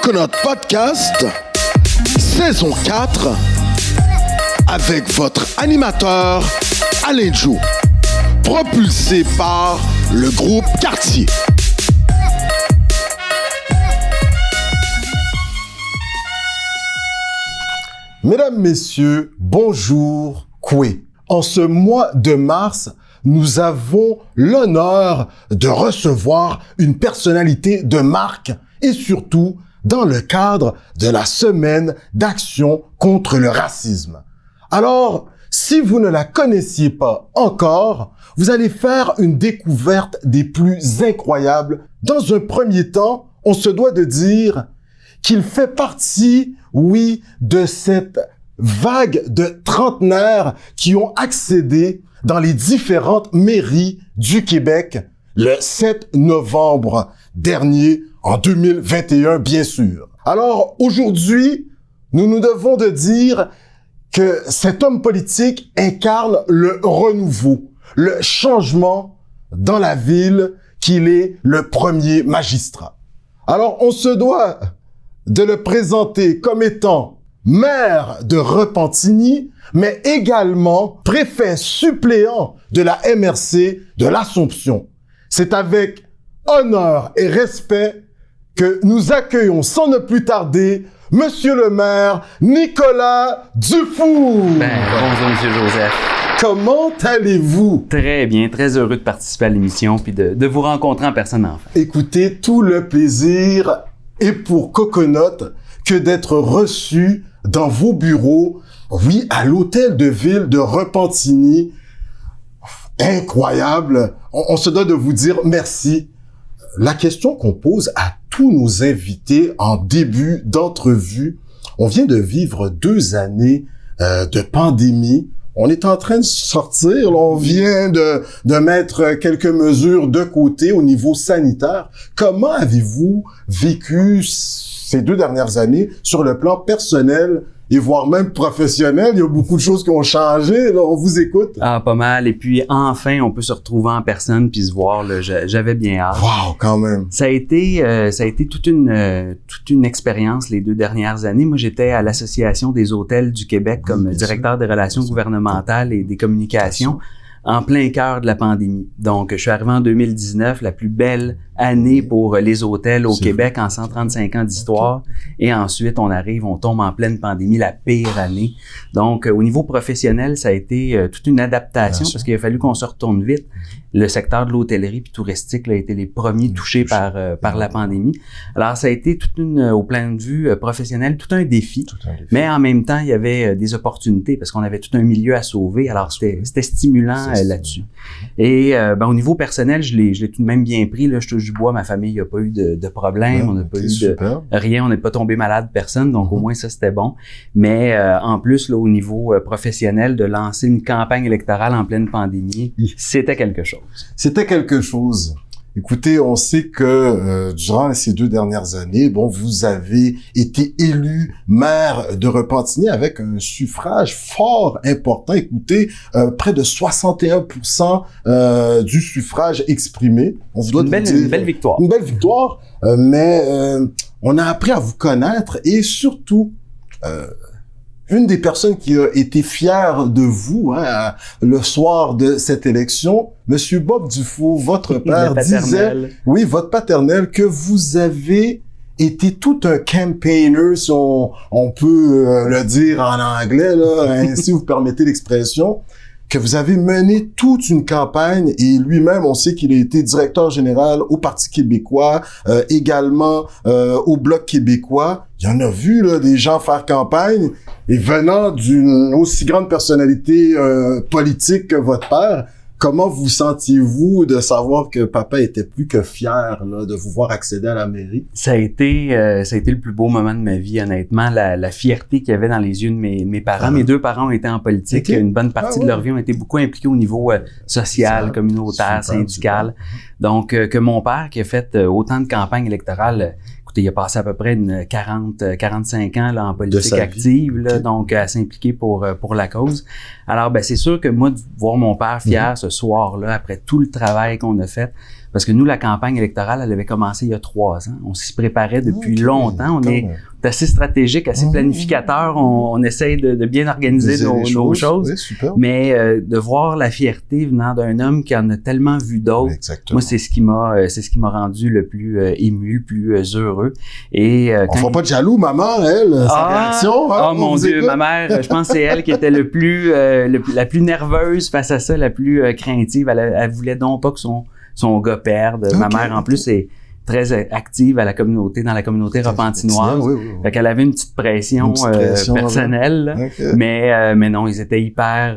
Coconut Podcast, saison 4, avec votre animateur Alain Joe, propulsé par le groupe Quartier. Mesdames, Messieurs, bonjour, Koué. En ce mois de mars, nous avons l'honneur de recevoir une personnalité de marque et surtout dans le cadre de la semaine d'action contre le racisme. Alors, si vous ne la connaissiez pas encore, vous allez faire une découverte des plus incroyables. Dans un premier temps, on se doit de dire qu'il fait partie, oui, de cette vague de trentenaires qui ont accédé dans les différentes mairies du Québec le 7 novembre dernier, en 2021, bien sûr. Alors, aujourd'hui, nous nous devons de dire que cet homme politique incarne le renouveau, le changement dans la ville, qu'il est le premier magistrat. Alors, on se doit de le présenter comme étant maire de Repentigny, mais également préfet suppléant de la MRC de l'Assomption. C'est avec honneur et respect que nous accueillons sans ne plus tarder Monsieur le maire Nicolas Dufour. Bonjour, Monsieur Joseph. Comment allez-vous? Très bien, très heureux de participer à l'émission puis de vous rencontrer en personne enfin. Écoutez, tout le plaisir est pour Coconut que d'être reçu dans vos bureaux, oui, à l'hôtel de ville de Repentigny. Incroyable. On se doit de vous dire merci. La question qu'on pose à tous nos invités en début d'entrevue, on vient de vivre 2 années de pandémie. On est en train de sortir, là, on vient de mettre quelques mesures de côté au niveau sanitaire. Comment avez-vous vécu ces 2 dernières années sur le plan personnel et voire même professionnel? Il y a beaucoup de choses qui ont changé, là, on vous écoute. Ah, pas mal. Et puis, enfin, on peut se retrouver en personne puis se voir, là. J'avais bien hâte. Wow, quand même. Ça a été toute une expérience les 2 dernières années. Moi, j'étais à l'Association des hôtels du Québec comme directeur des relations gouvernementales et des communications en plein cœur de la pandémie. Donc, je suis arrivé en 2019, la plus belle année pour les hôtels au Québec en 135 ans d'histoire. Et ensuite, on tombe en pleine pandémie, la pire année. Donc, au niveau professionnel, ça a été toute une adaptation parce qu'il a fallu qu'on se retourne vite. Le secteur de l'hôtellerie puis touristique là, a été les premiers touchés par la pandémie. Alors, ça a été au plein de vue professionnel, tout un défi. Mais en même temps, il y avait des opportunités parce qu'on avait tout un milieu à sauver. Alors, c'était stimulant là-dessus. Et au niveau personnel, je l'ai tout de même bien pris. Là, je touche du bois, ma famille n'a pas eu de problème, on n'a pas eu de rien, on n'est pas tombé malade, personne, donc au moins ça c'était bon. Mais en plus, là, au niveau professionnel, de lancer une campagne électorale en pleine pandémie, c'était quelque chose. C'était quelque chose. Écoutez, on sait que durant ces 2 dernières années, vous avez été élu maire de Repentigny avec un suffrage fort important. Écoutez, près de 61% du suffrage exprimé. On vous doit une belle victoire. Une belle victoire, mais on a appris à vous connaître et surtout une des personnes qui a été fière de vous le soir de cette élection, Monsieur Bob Dufour, votre père, disait, oui, votre paternel, que vous avez été tout un campaigner, si on peut le dire en anglais, là, si vous permettez l'expression, que vous avez mené toute une campagne et lui-même, on sait qu'il a été directeur général au Parti québécois, également au Bloc québécois. Il y en a vu là, des gens faire campagne et venant d'une aussi grande personnalité politique que votre père. Comment vous sentiez-vous de savoir que papa était plus que fier là, de vous voir accéder à la mairie? Ça a été le plus beau moment de ma vie, honnêtement. La fierté qu'il y avait dans les yeux de mes parents. Mes 2 parents ont été en politique. Okay. Une bonne partie de leur vie ont été beaucoup impliqués au niveau social, communautaire, syndical. Donc, que mon père, qui a fait autant de campagnes électorales, écoutez, il a passé à peu près 45 ans là, en politique active, là, donc à s'impliquer pour la cause. Alors, c'est sûr que moi, de voir mon père fier ce soir-là, après tout le travail qu'on a fait, Parce que nous, la campagne électorale, elle avait commencé il y a 3 ans. On s'y préparait depuis longtemps. On est assez stratégique, assez planificateur. On essaye de bien organiser nos choses. Oui, super. Mais de voir la fierté venant d'un homme qui en a tellement vu d'autres, moi, c'est ce qui m'a rendu le plus ému, le plus heureux. Et on fera pas de jaloux, maman, elle, sa réaction. Hein, oh mon Dieu, ma mère, je pense que c'est elle qui était la plus nerveuse face à ça, la plus craintive. Elle voulait donc pas que son gars perde. Okay. Ma mère, en plus, est très active dans la communauté repentinoise. Oui. Fait qu'elle avait une petite pression personnelle. Okay. Mais non, ils étaient hyper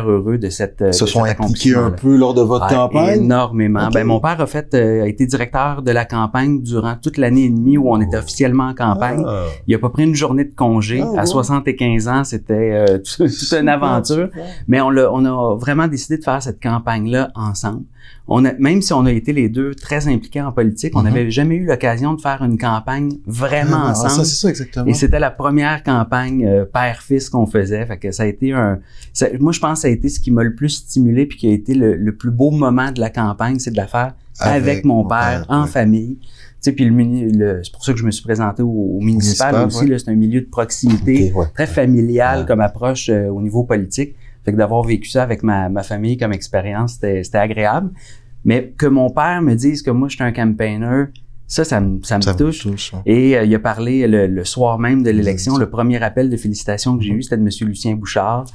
heureux de cette se sont impliqués un peu lors de votre campagne? Énormément. Okay. Mon père, a été directeur de la campagne durant toute l'année et demie où on était officiellement en campagne. Il a pas pris une journée de congé. À 75 ans, c'était toute une aventure. Mais on a vraiment décidé de faire cette campagne-là ensemble. Même si on a été les deux très impliqués en politique, on n'avait jamais eu l'occasion de faire une campagne vraiment ensemble. Ça, c'est ça, exactement. Et c'était la première campagne père-fils qu'on faisait. Fait que ça a été moi, je pense que ça a été ce qui m'a le plus stimulé puis qui a été le plus beau moment de la campagne, c'est de la faire avec mon père, en famille. Tu sais, puis c'est pour ça que je me suis présenté au municipal aussi. Là, c'est un milieu de proximité, très familial comme approche au niveau politique. Fait que d'avoir vécu ça avec ma famille comme expérience, c'était agréable. Mais que mon père me dise que moi, je suis un campaigner, ça me touche. Et il a parlé le soir même de l'élection. Le premier appel de félicitations que j'ai eu, c'était de M. Lucien Bouchard.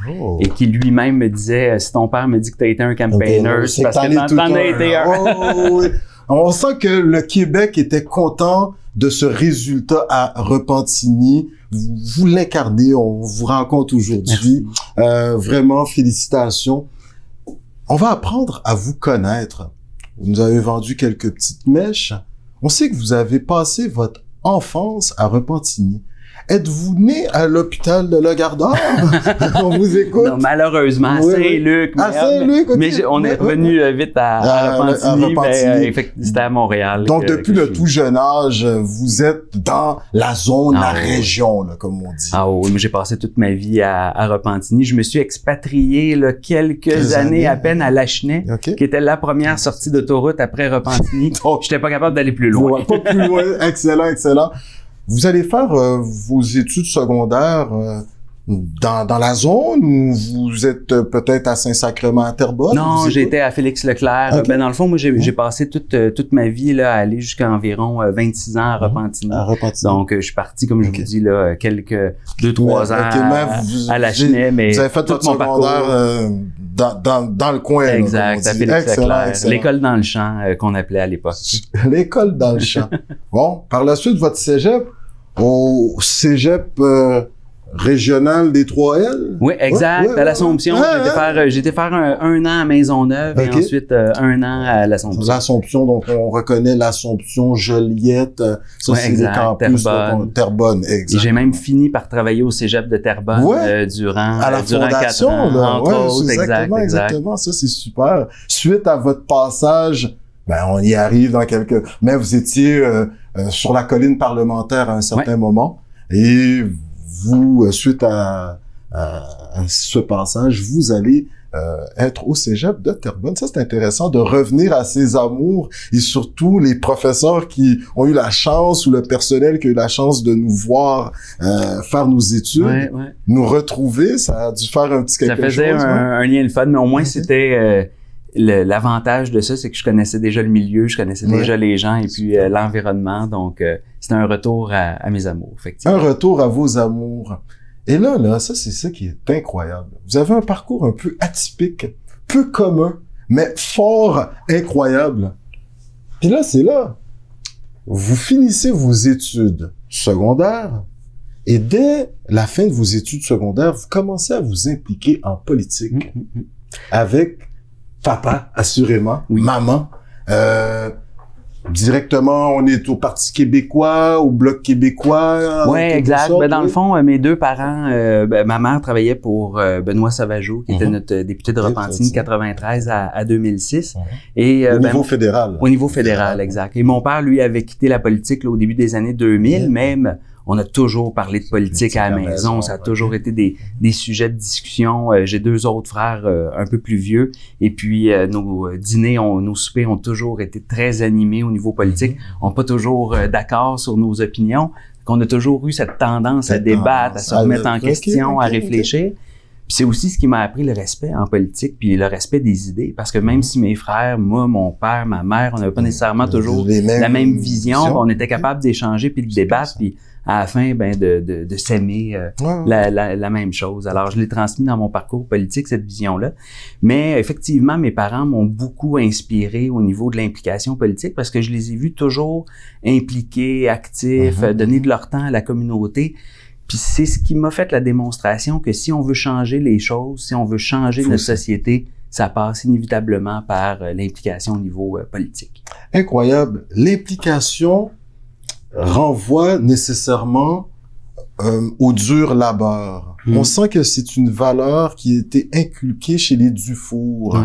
Et qui lui-même me disait, si ton père me dit que tu as été un campaigner, c'est parce que t'en as été un. Oui. On sent que le Québec était content de ce résultat à Repentigny. Vous l'incarnez, on vous rencontre aujourd'hui. Vraiment, félicitations. On va apprendre à vous connaître. Vous nous avez vendu quelques petites mèches. On sait que vous avez passé votre enfance à Repentigny. Êtes-vous né à l'hôpital de Le Gardeur? On vous écoute. Non, malheureusement, à Saint-Luc. À Saint-Luc, okay. Mais on est revenu vite à Repentigny, mais c'était à Montréal. Donc, depuis le tout jeune âge, vous êtes dans la zone, la région, là, comme on dit. Ah oui, moi, j'ai passé toute ma vie à Repentigny. Je me suis expatrié là, quelques années à peine à Lachenay, qui était la première sortie d'autoroute après Repentigny. J'étais pas capable d'aller plus loin. Pas plus loin. Excellent, excellent. Vous allez faire vos études secondaires dans la zone ou vous êtes peut-être à Saint-Sacrement à Terrebonne? Non, j'étais à Félix-Leclerc. Okay. Ben dans le fond, moi j'ai passé toute ma vie là à aller jusqu'à environ 26 ans à Repentigny. Donc je suis parti comme je vous dis là quelques 2-3 ans à Lachenay, mais vous avez fait votre secondaire dans le coin. Exact, à Félix-Leclerc. L'école dans le champ qu'on appelait à l'époque. L'école dans le champ. Bon, par la suite votre cégep au cégep régional des 3L? Oui, exact, à l'Assomption. J'étais faire un an à Maisonneuve et ensuite un an à l'Assomption. L'Assomption, donc on reconnaît l'Assomption, Joliette, ça c'est les campus Terrebonne. Exact. Et j'ai même fini par travailler au cégep de Terrebonne durant à la fondation, 4 ans, là. entre autres, exactement, ça c'est super. Suite à votre passage, on y arrive dans mais vous étiez sur la colline parlementaire à un certain moment et vous, suite à ce passage, vous allez être au cégep de Terrebonne. Ça, c'est intéressant de revenir à ses amours et surtout les professeurs qui ont eu la chance ou le personnel qui a eu la chance de nous voir faire nos études, nous retrouver. Ça a dû faire un petit quelque chose. Ça faisait un lien le fun, mais au moins, c'était... L'avantage de ça, c'est que je connaissais déjà le milieu, je connaissais déjà les gens et puis l'environnement. Donc, c'était un retour à mes amours, effectivement. Un retour à vos amours. Et là, ça, c'est ça qui est incroyable. Vous avez un parcours un peu atypique, peu commun, mais fort incroyable. Puis là, c'est là. Vous finissez vos études secondaires et dès la fin de vos études secondaires, vous commencez à vous impliquer en politique avec papa, assurément, maman. Directement, on est au Parti québécois, au Bloc québécois. Oui, exact. Dans le fond, mes deux parents, ma mère travaillait pour Benoît Sauvageau, qui était notre député de Repentigny de 93 à 2006. Et, au niveau fédéral. Au niveau fédéral, exact. Et mon père, lui, avait quitté la politique là, au début des années 2000, même. On a toujours parlé de politique à la maison. Ça a toujours été des sujets de discussion. J'ai 2 autres frères un peu plus vieux. Et puis, nos dîners, nos soupers ont toujours été très animés au niveau politique. On n'est pas toujours d'accord sur nos opinions. Qu'on a toujours eu cette tendance à débattre, à se remettre en question, à réfléchir. Puis c'est aussi ce qui m'a appris le respect en politique, puis le respect des idées. Parce que même si mes frères, moi, mon père, ma mère, on n'avait pas nécessairement toujours la même vision, on était capable d'échanger puis de débattre, puis à la fin, de s'aimer la même chose. Alors, je l'ai transmis dans mon parcours politique, cette vision-là. Mais effectivement, mes parents m'ont beaucoup inspiré au niveau de l'implication politique parce que je les ai vus toujours impliqués, actifs, donner de leur temps à la communauté. Puis c'est ce qui m'a fait la démonstration que si on veut changer les choses, si on veut changer notre société, ça passe inévitablement par l'implication au niveau politique. Incroyable. L'implication renvoie nécessairement au dur labeur. On sent que c'est une valeur qui a été inculquée chez les Dufour.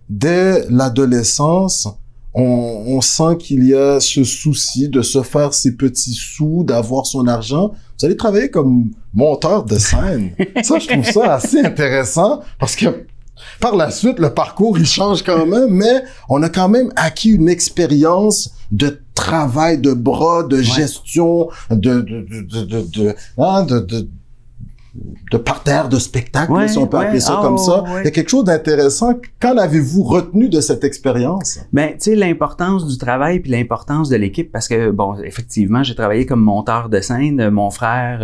Dès l'adolescence, on sent qu'il y a ce souci de se faire ses petits sous, d'avoir son argent. Vous allez travailler comme monteur de scène. Ça, je trouve ça assez intéressant parce que par la suite, le parcours, il change quand même, mais on a quand même acquis une expérience de travail de bras, de gestion, de parterre de spectacle, si on peut appeler ça comme ça. Il y a quelque chose d'intéressant. Qu'en avez-vous retenu de cette expérience? Ben, tu sais, l'importance du travail puis l'importance de l'équipe, parce que, bon, effectivement, j'ai travaillé comme monteur de scène. Mon frère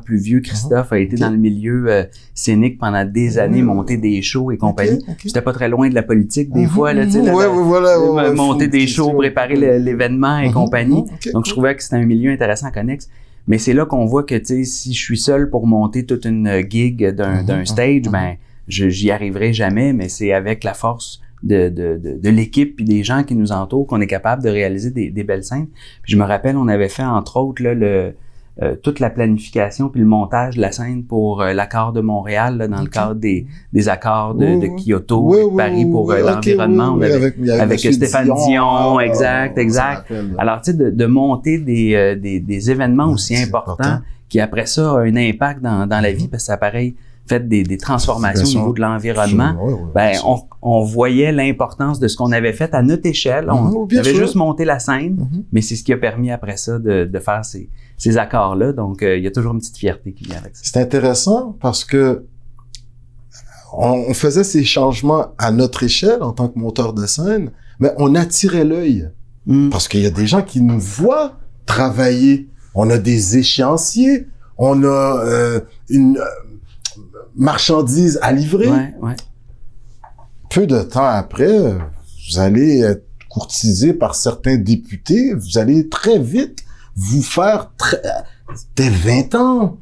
plus vieux, Christophe, a été dans le milieu scénique pendant des années, monter des shows et compagnie. J'étais pas très loin de la politique, des fois, là, tu sais, monter des shows, préparer l'événement et compagnie. Donc, je trouvais que c'était un milieu intéressant, connexe. Mais c'est là qu'on voit que, tu sais, si je suis seul pour monter toute une gig d'un stage, ben, j'y arriverai jamais, mais c'est avec la force de l'équipe puis des gens qui nous entourent qu'on est capable de réaliser des belles scènes. Puis je me rappelle, on avait fait, entre autres, là, toute la planification puis le montage de la scène pour l'accord de Montréal, là, dans le cadre des accords de Kyoto, de Paris pour l'environnement. On avait, avec Stéphane Dion, exact. Alors, tu sais, de monter des événements aussi importants qui, après ça, a un impact dans la vie, parce que ça pareil, fait des transformations au niveau de l'environnement, on voyait l'importance de ce qu'on avait fait à notre échelle. On avait juste monté la scène, mais c'est ce qui a permis après ça de faire ces accords-là. Donc, il y a toujours une petite fierté qui vient avec ça. C'est intéressant parce que on faisait ces changements à notre échelle en tant que monteur de scène, mais on attirait l'œil. Parce qu'il y a des gens qui nous voient travailler. On a des échéanciers, on a une marchandise à livrer. Peu de temps après, vous allez être courtisé par certains députés, vous allez très vite vous faire, dès 20 ans,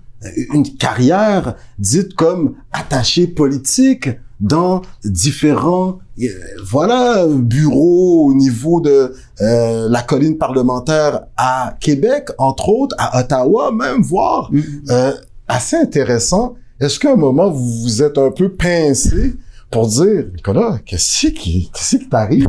une carrière dite comme attaché politique dans différents bureaux au niveau de la colline parlementaire à Québec, entre autres, à Ottawa même, voire. Assez intéressant. Est-ce qu'à un moment, vous vous êtes un peu pincé pour dire, Nicolas, qu'est-ce qui t'arrive?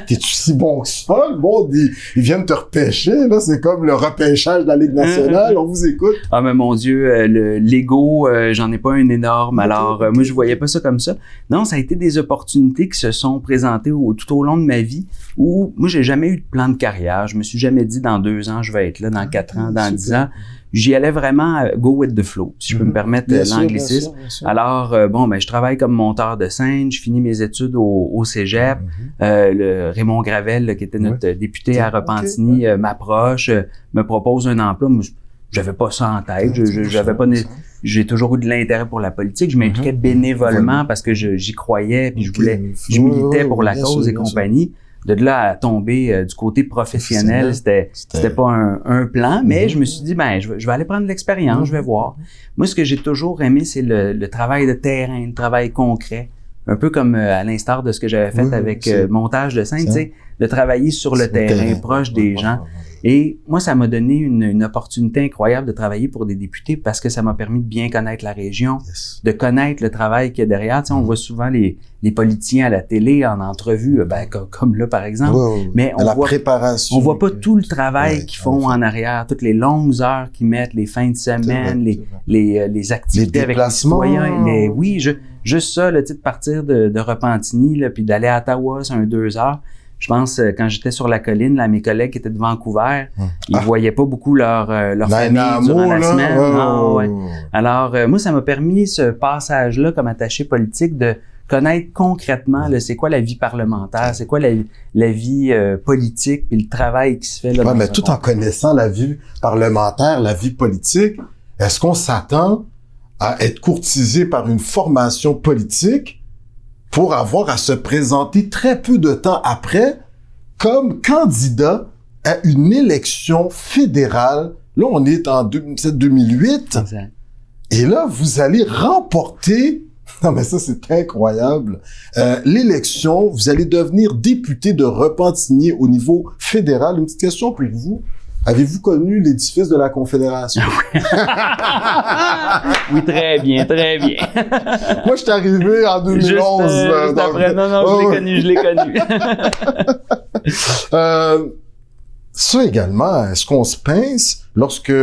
T'es-tu si bon que ça? Bon, ils viennent te repêcher, là, c'est comme le repêchage de la Ligue nationale, on vous écoute. Ah, mais mon Dieu, l'ego, j'en ai pas un énorme, alors moi, je voyais pas ça comme ça. Non, ça a été des opportunités qui se sont présentées tout au long de ma vie, où moi, j'ai jamais eu de plan de carrière, je me suis jamais dit, dans 2 ans, je vais être là, dans 4 ans, dans 10 ans. J'y allais vraiment go with the flow, si je peux me permettre l'anglicisme. Alors, je travaille comme monteur de scène, je finis mes études au cégep. Le Raymond Gravel, là, qui était notre député à Repentigny, m'approche, me propose un emploi. Moi, j'avais pas ça en tête. J'ai toujours eu de l'intérêt pour la politique. Je m'impliquais bénévolement parce que j'y croyais, puis je militais pour la cause et compagnie. De là à tomber du côté professionnel, c'était pas un plan, mais je me suis dit, je vais aller prendre de l'expérience, je vais voir. Moi, ce que j'ai toujours aimé, c'est le travail de terrain, le travail concret. Un peu comme à l'instar de ce que j'avais fait avec montage de scène, tu sais, de travailler sur le terrain, proche des gens. Et moi, ça m'a donné une opportunité incroyable de travailler pour des députés parce que ça m'a permis de bien connaître la région, de connaître le travail qu'il y a derrière. Tu sais, on voit souvent les politiciens à la télé, en entrevue, comme là, par exemple. Mais on voit pas tout le travail qu'ils font en arrière, toutes les longues heures qu'ils mettent, les fins de semaine, les activités avec les citoyens. Juste ça, là, tu sais, de partir de Repentigny, là, puis d'aller à Ottawa, c'est 2 heures. Je pense, quand j'étais sur la colline, là, mes collègues qui étaient de Vancouver, ils voyaient pas beaucoup leur famille durant la semaine. Alors, moi, ça m'a permis, ce passage-là, comme attaché politique, de connaître concrètement, là, c'est quoi la vie parlementaire, c'est quoi la vie politique, puis le travail qui se fait là. Mais tout en connaissant la vie parlementaire, la vie politique, est-ce qu'on s'attend à être courtisé par une formation politique pour avoir à se présenter très peu de temps après comme candidat à une élection fédérale? Là, on est en 2007-2008. Exact. Et là, vous allez remporter, non mais ça c'est incroyable, l'élection, vous allez devenir député de Repentigny au niveau fédéral. Une petite question pour vous. Avez-vous connu l'édifice de la Confédération? Oui, très bien, très bien. Moi, je suis arrivé en 2011. Juste après. Non, je l'ai connu. Ça également, est-ce qu'on se pince lorsque,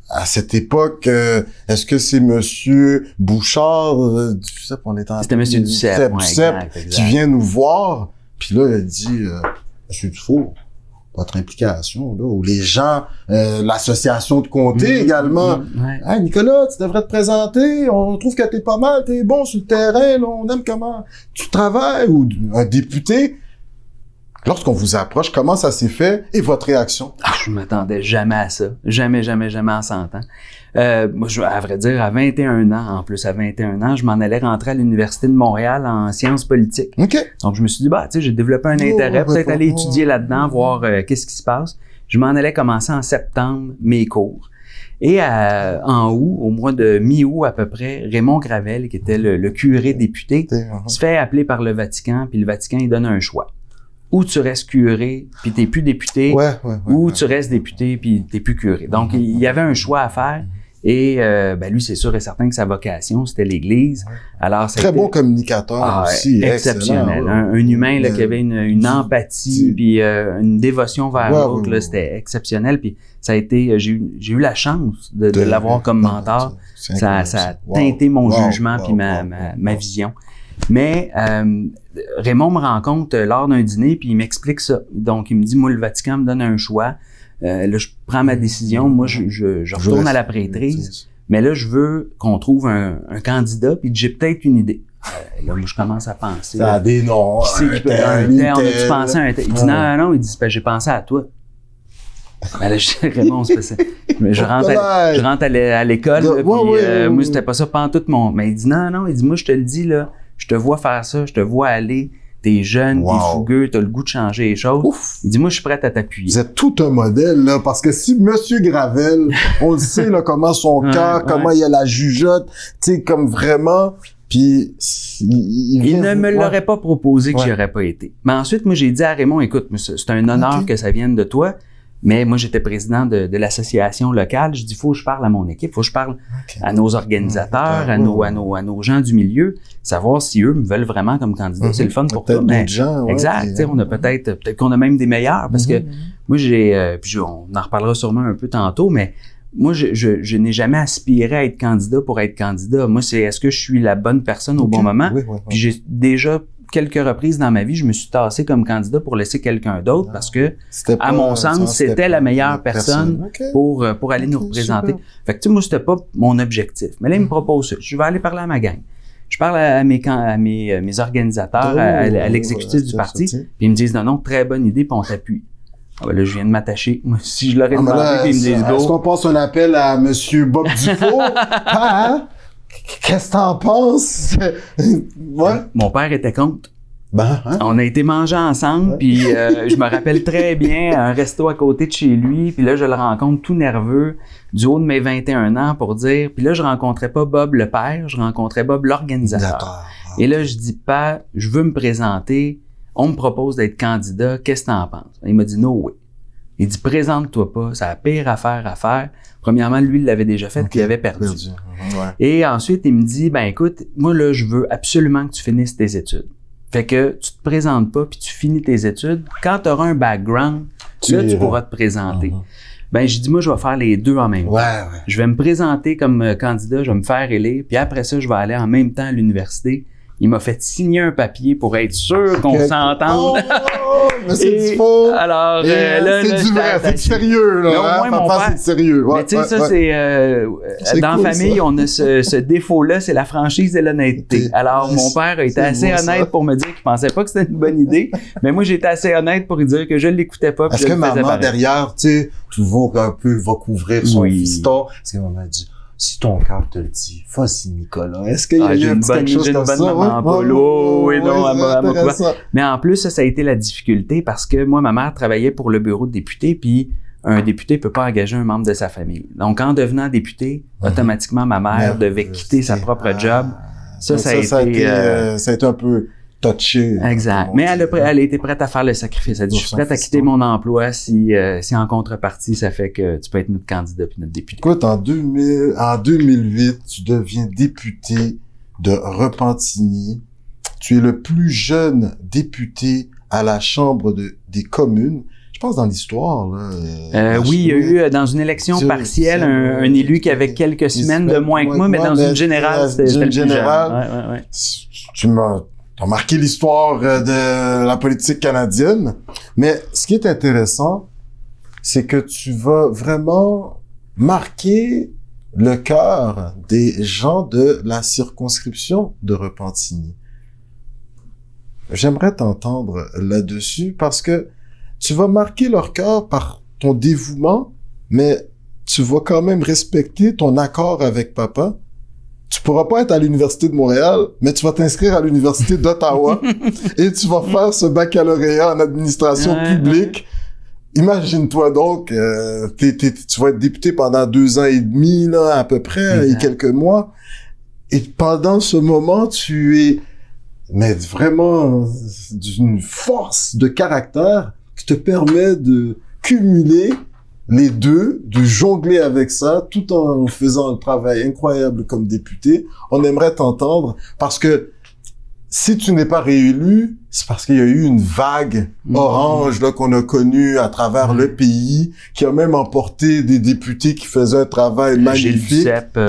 à cette époque, est-ce que c'est Monsieur Bouchard, C'était Monsieur Duceppe, exact. Qui vient nous voir, puis là, il dit, Monsieur Dufault, votre implication, là, ou les gens, l'association de comté également. Hey, Nicolas, tu devrais te présenter, on trouve que t'es pas mal, t'es bon sur le terrain, là, on aime comment tu travailles, ou un député. Lorsqu'on vous approche, comment ça s'est fait et votre réaction? Je m'attendais jamais à ça. Jamais en 100 ans. Moi, à vrai dire, à 21 ans, je m'en allais rentrer à l'Université de Montréal en sciences politiques. OK. Donc, je me suis dit, tu sais, j'ai développé un intérêt, peut-être aller étudier là-dedans, voir qu'est-ce qui se passe. Je m'en allais commencer en septembre mes cours. Et en août, au mois de mi-août à peu près, Raymond Gravel, qui était le curé député, se fait appeler par le Vatican, puis le Vatican, il donne un choix. Ou tu restes curé, puis t'es plus député, ou tu restes député, puis t'es plus curé. Donc, il y avait un choix à faire. Et lui, c'est sûr et certain que sa vocation, c'était l'Église. Alors, très bon communicateur aussi. Exceptionnel. Un humain là, qui avait une empathie, puis une dévotion vers l'autre, là, c'était exceptionnel. Puis ça a été, j'ai eu la chance de l'avoir comme mentor. Ça a teinté mon jugement puis ma vision. Mais Raymond me rencontre lors d'un dîner, puis il m'explique ça. Donc, il me dit, moi, le Vatican me donne un choix. Là, je prends ma décision. Moi, je retourne à la prêtrise. Mais là, je veux qu'on trouve un candidat, puis j'ai peut-être une idée. Là, moi, je commence à penser. Ça a des noms. On a-tu pensé à un tel? Il dit, non. Il dit, j'ai pensé à toi. Ben là, Raymond, je rentre à l'école, là, puis moi, c'était pas ça pantoute mon... Mais il dit, non. Il dit, moi, je te le dis, là, je te vois faire ça, je te vois aller, t'es jeune, t'es fougueux, t'as le goût de changer les choses. Il dit, moi, je suis prêt à t'appuyer. Vous êtes tout un modèle, là, parce que si Monsieur Gravel, on le sait, là, comment son cœur, comment il a la jugeote, tu sais, comme vraiment, puis il ne me l'aurait pas proposé que j'y aurais pas été. Mais ensuite, moi, j'ai dit à Raymond, écoute, c'est un honneur que ça vienne de toi. Mais moi, j'étais président de l'association locale. Je dis, faut que je parle à mon équipe, faut que je parle à nos organisateurs, à nos gens du milieu, savoir si eux me veulent vraiment comme candidat. C'est le fun pour toi. Mais, exact. On a peut-être qu'on a même des meilleurs parce que moi, puis on en reparlera sûrement un peu tantôt, mais moi, je n'ai jamais aspiré à être candidat pour être candidat. Moi, c'est est-ce que je suis la bonne personne au bon moment? Puis j'ai déjà quelques reprises dans ma vie, je me suis tassé comme candidat pour laisser quelqu'un d'autre parce que, à mon sens, c'était la meilleure personne pour aller nous représenter. Fait que, tu sais, moi, c'était pas mon objectif. Mais là, il me propose ça. Je vais aller parler à ma gang. Je parle à mes organisateurs, à l'exécutif du parti, puis ils me disent, non, très bonne idée, puis on t'appuie. Ah ben là, je viens de m'attacher. Moi, si je l'aurais demandé, puis ils me disent, go. Est-ce qu'on passe un appel à Monsieur Bob Dufault? Qu'est-ce que t'en penses? Mon père était contre. On a été manger ensemble, puis je me rappelle très bien un resto à côté de chez lui, puis là, je le rencontre tout nerveux du haut de mes 21 ans pour dire, puis là, je rencontrais pas Bob le père, je rencontrais Bob l'organisateur. Et là, je dis, pas, je veux me présenter, on me propose d'être candidat, qu'est-ce que t'en penses? Il m'a dit, no way. Il dit, présente-toi pas, c'est la pire affaire à faire. Premièrement, lui, il l'avait déjà fait, puis il avait perdu. Ouais. Et ensuite, il me dit, ben écoute, moi là, je veux absolument que tu finisses tes études. Fait que tu te présentes pas, puis tu finis tes études. Quand tu auras un background, là, tu pourras te présenter. Ben, j'ai dit, moi, je vais faire les deux en même temps. Je vais me présenter comme candidat, je vais me faire élire, puis après ça, je vais aller en même temps à l'université. Il m'a fait signer un papier pour être sûr qu'on s'entende. Mais c'est du faux. Alors, c'est du vrai, c'est du sérieux, là. Mais au moins, mon père, c'est sérieux. Mais tu sais, ça, c'est dans la famille, on a ce défaut-là, c'est la franchise et l'honnêteté. Alors, mon père a été assez honnête pour me dire qu'il pensait pas que c'était une bonne idée, mais moi, j'étais assez honnête pour lui dire que je l'écoutais pas. Parce que maman, derrière, tu sais, toujours un peu va couvrir son fiston. Parce que maman a dit, si ton cœur te le dit, vas-y, Nicolas. Est-ce qu'il y a eu quelque chose comme ça? Mais en plus, ça a été la difficulté parce que moi, ma mère travaillait pour le bureau de député, puis un député peut pas engager un membre de sa famille. Donc, en devenant député, automatiquement, ma mère devait quitter sa propre job. Ça a été un peu touché. Exact. Mais elle a été prête à faire le sacrifice. Elle a dit, je suis prête à quitter mon emploi si en contrepartie, ça fait que tu peux être notre candidat puis notre député. Écoute, en 2008, tu deviens député de Repentigny. Tu es le plus jeune député à la Chambre des communes. Je pense dans l'histoire, là. Oui, il y a eu dans une élection partielle un élu qui avait quelques semaines de moins que moi, mais dans une générale, c'était le plus jeune. Ouais. T'as marqué l'histoire de la politique canadienne, mais ce qui est intéressant, c'est que tu vas vraiment marquer le cœur des gens de la circonscription de Repentigny. J'aimerais t'entendre là-dessus parce que tu vas marquer leur cœur par ton dévouement, mais tu vas quand même respecter ton accord avec papa. Tu pourras pas être à l'Université de Montréal, mais tu vas t'inscrire à l'Université d'Ottawa et tu vas faire ce baccalauréat en administration publique. Imagine-toi donc, tu vas être député pendant 2 ans et demi, là, à peu près, et quelques mois. Et pendant ce moment, tu es, mais vraiment, d'une force de caractère qui te permet de cumuler les deux, de jongler avec ça, tout en faisant un travail incroyable comme député. On aimerait t'entendre parce que si tu n'es pas réélu, c'est parce qu'il y a eu une vague orange là qu'on a connue à travers le pays, qui a même emporté des députés qui faisaient un travail magnifique. Gilles Duceppe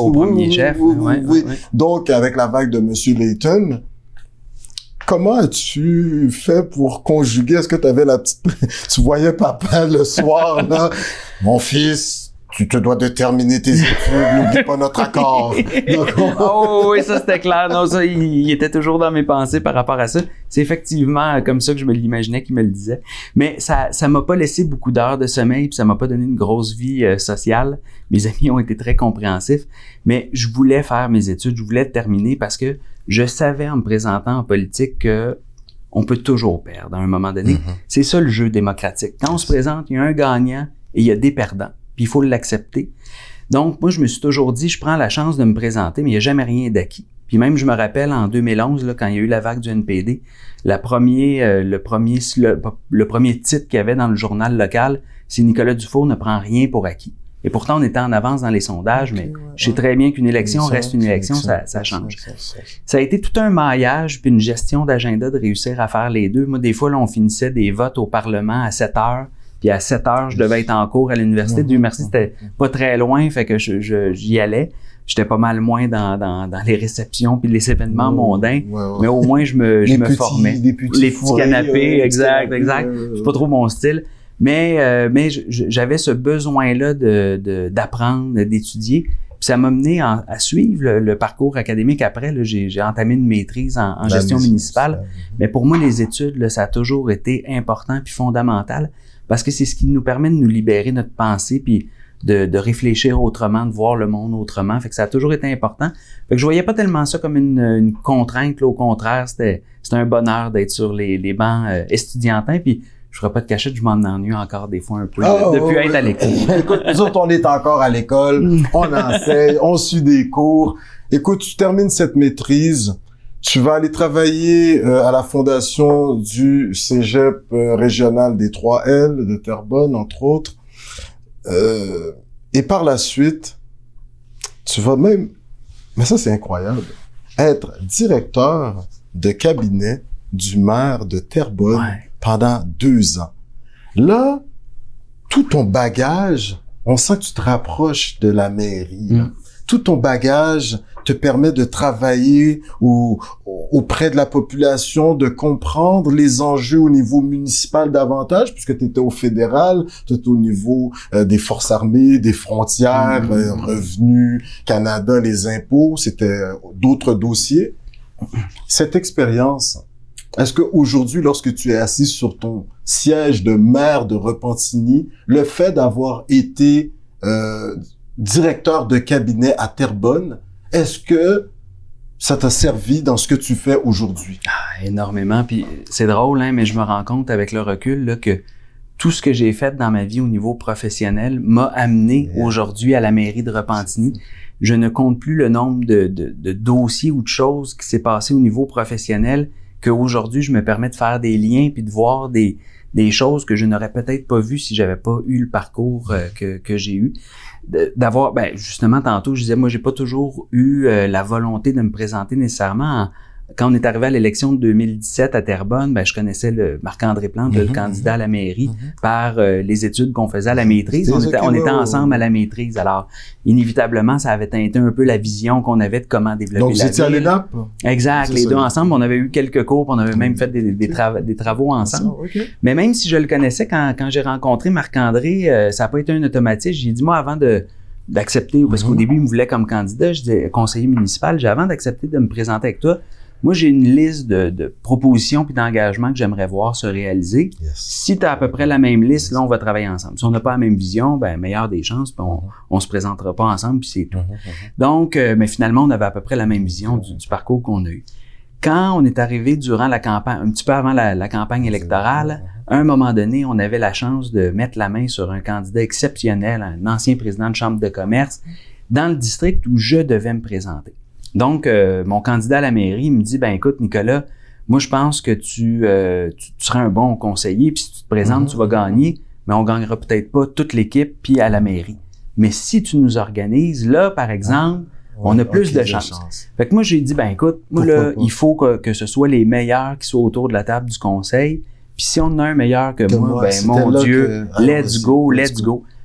au premier chef. Oui. Donc, avec la vague de Monsieur Layton, comment as-tu fait pour conjuguer? Est-ce que tu avais tu voyais papa le soir, là? Mon fils, tu te dois de terminer tes études, n'oublie pas notre accord. Oh oui, ça c'était clair. Non, ça, il était toujours dans mes pensées par rapport à ça. C'est effectivement comme ça que je me l'imaginais qu'il me le disait. Mais ça m'a pas laissé beaucoup d'heures de sommeil, puis ça m'a pas donné une grosse vie sociale. Mes amis ont été très compréhensifs. Mais je voulais faire mes études, je voulais terminer parce que je savais en me présentant en politique que on peut toujours perdre à un moment donné. C'est ça le jeu démocratique. Quand on se présente, il y a un gagnant et il y a des perdants. Puis il faut l'accepter. Donc, moi, je me suis toujours dit, je prends la chance de me présenter, mais il n'y a jamais rien d'acquis. Puis même, je me rappelle en 2011, là, quand il y a eu la vague du NPD, le premier titre qu'il y avait dans le journal local, c'est Nicolas Dufour ne prend rien pour acquis. Et pourtant, on était en avance dans les sondages, mais je sais très bien qu'une élection reste une élection, ça change. Ça a été tout un maillage puis une gestion d'agenda de réussir à faire les deux. Moi, des fois, là, on finissait des votes au Parlement à 7 heures, puis à 7 heures, je devais être en cours à l'université. Dieu merci, c'était pas très loin, fait que j'y allais. J'étais pas mal moins dans les réceptions puis les événements mondains, mais au moins, je me formais. Les petits canapés, exact. C'est pas trop mon style. Mais j'avais ce besoin-là d'apprendre, d'étudier. Puis ça m'a mené à suivre le parcours académique après. Là, j'ai entamé une maîtrise en gestion municipale. Mais pour moi, les études, là, ça a toujours été important puis fondamental parce que c'est ce qui nous permet de nous libérer notre pensée puis de réfléchir autrement, de voir le monde autrement. Fait que ça a toujours été important. Fait que je voyais pas tellement ça comme une contrainte. Là, au contraire, c'était un bonheur d'être sur les bancs estudiantins. Puis je ferai pas de cachette, je m'en ennuie encore des fois un peu depuis être à l'école. Écoute, nous autres, on est encore à l'école, on enseigne, on suit des cours. Écoute, tu termines cette maîtrise, Tu vas aller travailler à la fondation du Cégep régional des 3L de Terrebonne, entre autres. Et par la suite, tu vas même, mais ça c'est incroyable, être directeur de cabinet du maire de Terrebonne pendant 2 ans. Là, tout ton bagage, on sent que tu te rapproches de la mairie. Tout ton bagage te permet de travailler auprès de la population, de comprendre les enjeux au niveau municipal davantage, puisque tu étais au fédéral, tu étais au niveau des forces armées, des frontières, revenus, Canada, les impôts, c'était d'autres dossiers. Cette expérience, est-ce qu'aujourd'hui, lorsque tu es assis sur ton siège de maire de Repentigny, le fait d'avoir été directeur de cabinet à Terrebonne, est-ce que ça t'a servi dans ce que tu fais aujourd'hui? Énormément. Puis c'est drôle, hein, mais je me rends compte avec le recul là, que tout ce que j'ai fait dans ma vie au niveau professionnel m'a amené aujourd'hui à la mairie de Repentigny. Je ne compte plus le nombre de dossiers ou de choses qui s'est passé au niveau professionnel qu'aujourd'hui je me permets de faire des liens puis de voir des choses que je n'aurais peut-être pas vues si j'avais pas eu le parcours que j'ai eu. D'avoir, justement, tantôt, je disais, moi, j'ai pas toujours eu la volonté de me présenter nécessairement. Quand on est arrivé à l'élection de 2017 à Terrebonne, je connaissais le Marc-André Plante, le candidat à la mairie, par les études qu'on faisait à la maîtrise. On était ensemble à la maîtrise. Alors, inévitablement, ça avait teinté un peu la vision qu'on avait de comment développer la ville. Donc, vous étiez à l'ENAP? Exact. Les deux ensemble. On avait eu quelques cours, on avait même fait des travaux ensemble. Mais même si je le connaissais, quand j'ai rencontré Marc-André, ça n'a pas été un automatique. J'ai dit, moi, avant d'accepter, parce qu'au début, il me voulait comme candidat, je disais conseiller municipal, avant d'accepter de me présenter avec toi, moi, j'ai une liste de propositions puis d'engagements que j'aimerais voir se réaliser. Si tu as à peu près la même liste, là, on va travailler ensemble. Si on n'a pas la même vision, meilleure des chances, puis on se présentera pas ensemble, puis c'est tout. Donc, mais finalement, on avait à peu près la même vision du parcours qu'on a eu. Quand on est arrivé durant la campagne, un petit peu avant la campagne électorale, à un moment donné, on avait la chance de mettre la main sur un candidat exceptionnel, un ancien président de chambre de commerce, dans le district où je devais me présenter. Donc, mon candidat à la mairie me dit, écoute, Nicolas, moi, je pense que tu serais un bon conseiller, puis si tu te présentes, tu vas gagner, mais on gagnera peut-être pas toute l'équipe puis à la mairie. Mais si tu nous organises, là, par exemple, on a plus de chances. Fait que moi, j'ai dit, écoute, moi, là, il faut que ce soit les meilleurs qui soient autour de la table du conseil, puis si on en a un meilleur que moi, mon Dieu, let's go.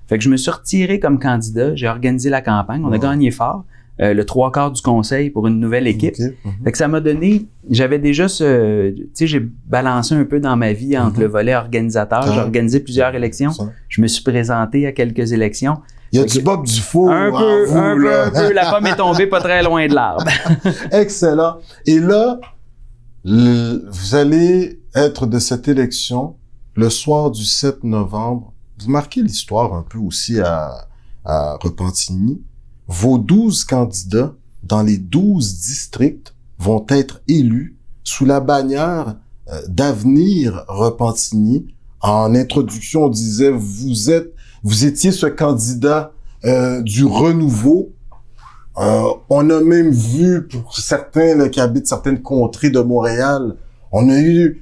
Fait que je me suis retiré comme candidat, j'ai organisé la campagne, on a gagné fort. Le 3/4 du conseil pour une nouvelle équipe. Fait que ça m'a donné, j'avais déjà j'ai balancé un peu dans ma vie entre le volet organisateur, j'ai organisé plusieurs élections, je me suis présenté à quelques élections. Il y a du Bob Dufault un peu, la pomme est tombée pas très loin de l'arbre. Excellent. Et là, vous allez être de cette élection le soir du 7 novembre. Vous marquez l'histoire un peu aussi à Repentigny. Vos 12 candidats dans les 12 districts vont être élus sous la bannière d'Avenir Repentigny. En introduction, on disait vous étiez ce candidat du renouveau. On a même vu pour certains là, qui habitent certaines contrées de Montréal, on a eu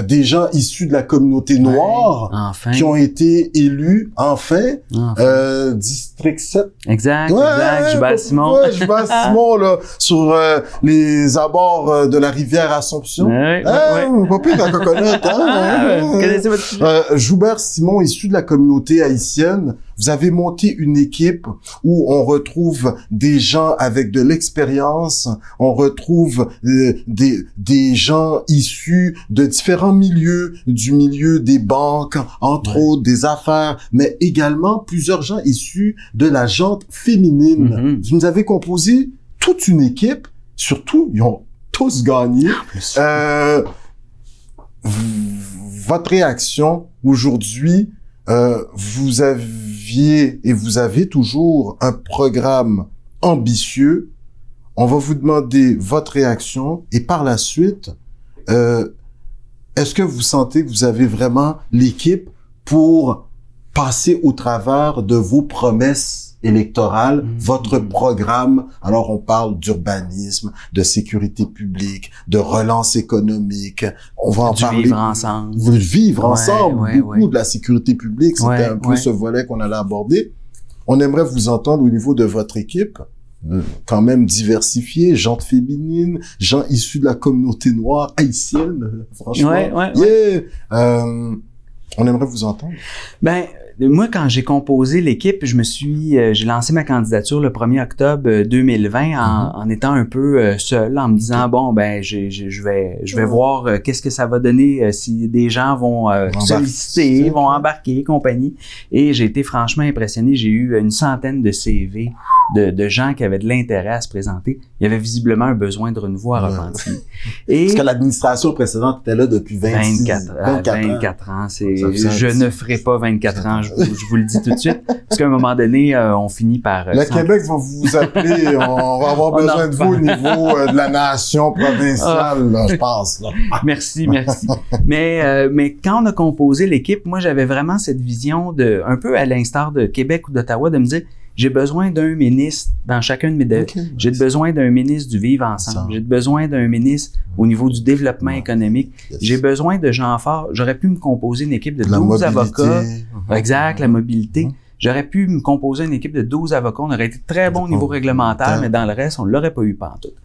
des gens issus de la communauté noire qui ont été élus, district 7. Exact. Jubal-Simon. Jubal-Simon, là, sur les abords de la rivière Assomption. Pas plus qu'un coconut, connaissez votre sujet. Joubert-Simon, issu de la communauté haïtienne, vous avez monté une équipe où on retrouve des gens avec de l'expérience, on retrouve des gens issus de différents milieux, du milieu des banques, entre autres, des affaires, mais également plusieurs gens issus de la gente féminine. Vous nous avez composé toute une équipe, surtout, ils ont tous gagné. Votre réaction aujourd'hui, vous aviez et vous avez toujours un programme ambitieux. On va vous demander votre réaction et par la suite, est-ce que vous sentez que vous avez vraiment l'équipe pour passer au travers de vos promesses électorale, votre programme. Alors, on parle d'urbanisme, de sécurité publique, de relance économique. On va en parler. Vivre ensemble. Vivre ensemble. Beaucoup de la sécurité publique, c'était un peu ce volet qu'on allait aborder. On aimerait vous entendre au niveau de votre équipe, quand même diversifiée, gens féminines, gens issus de la communauté noire, haïtienne, franchement. On aimerait vous entendre. Ben, moi, quand j'ai composé l'équipe, j'ai lancé ma candidature le 1er octobre 2020 en étant un peu seul, en me disant, bon, ben, je vais voir qu'est-ce que ça va donner si des gens vont solliciter, vont embarquer, compagnie. Et j'ai été franchement impressionné. J'ai eu une centaine de CV de gens qui avaient de l'intérêt à se présenter. Il y avait visiblement un besoin de renouveau à Repentigny. Et parce que l'administration précédente était là depuis 24 ans. Je ne ferai pas 24 ans, je vous le dis tout de suite. Parce qu'à un moment donné, on finit par... Le Québec va vous appeler, on va avoir besoin de vous au niveau de la nation provinciale, là, je pense. Là. Merci. Mais quand on a composé l'équipe, moi, j'avais vraiment cette vision de, un peu à l'instar de Québec ou d'Ottawa, de me dire, j'ai besoin d'un ministre dans chacun de mes j'ai besoin d'un ministre du vivre ensemble. J'ai besoin d'un ministre au niveau du développement économique. J'ai besoin de gens forts. J'aurais pu me composer une équipe de 12 avocats. Exact, la mobilité. J'aurais pu me composer une équipe de 12 avocats. On aurait été très bon au niveau réglementaire, mais dans le reste, on l'aurait pas eu pantoute.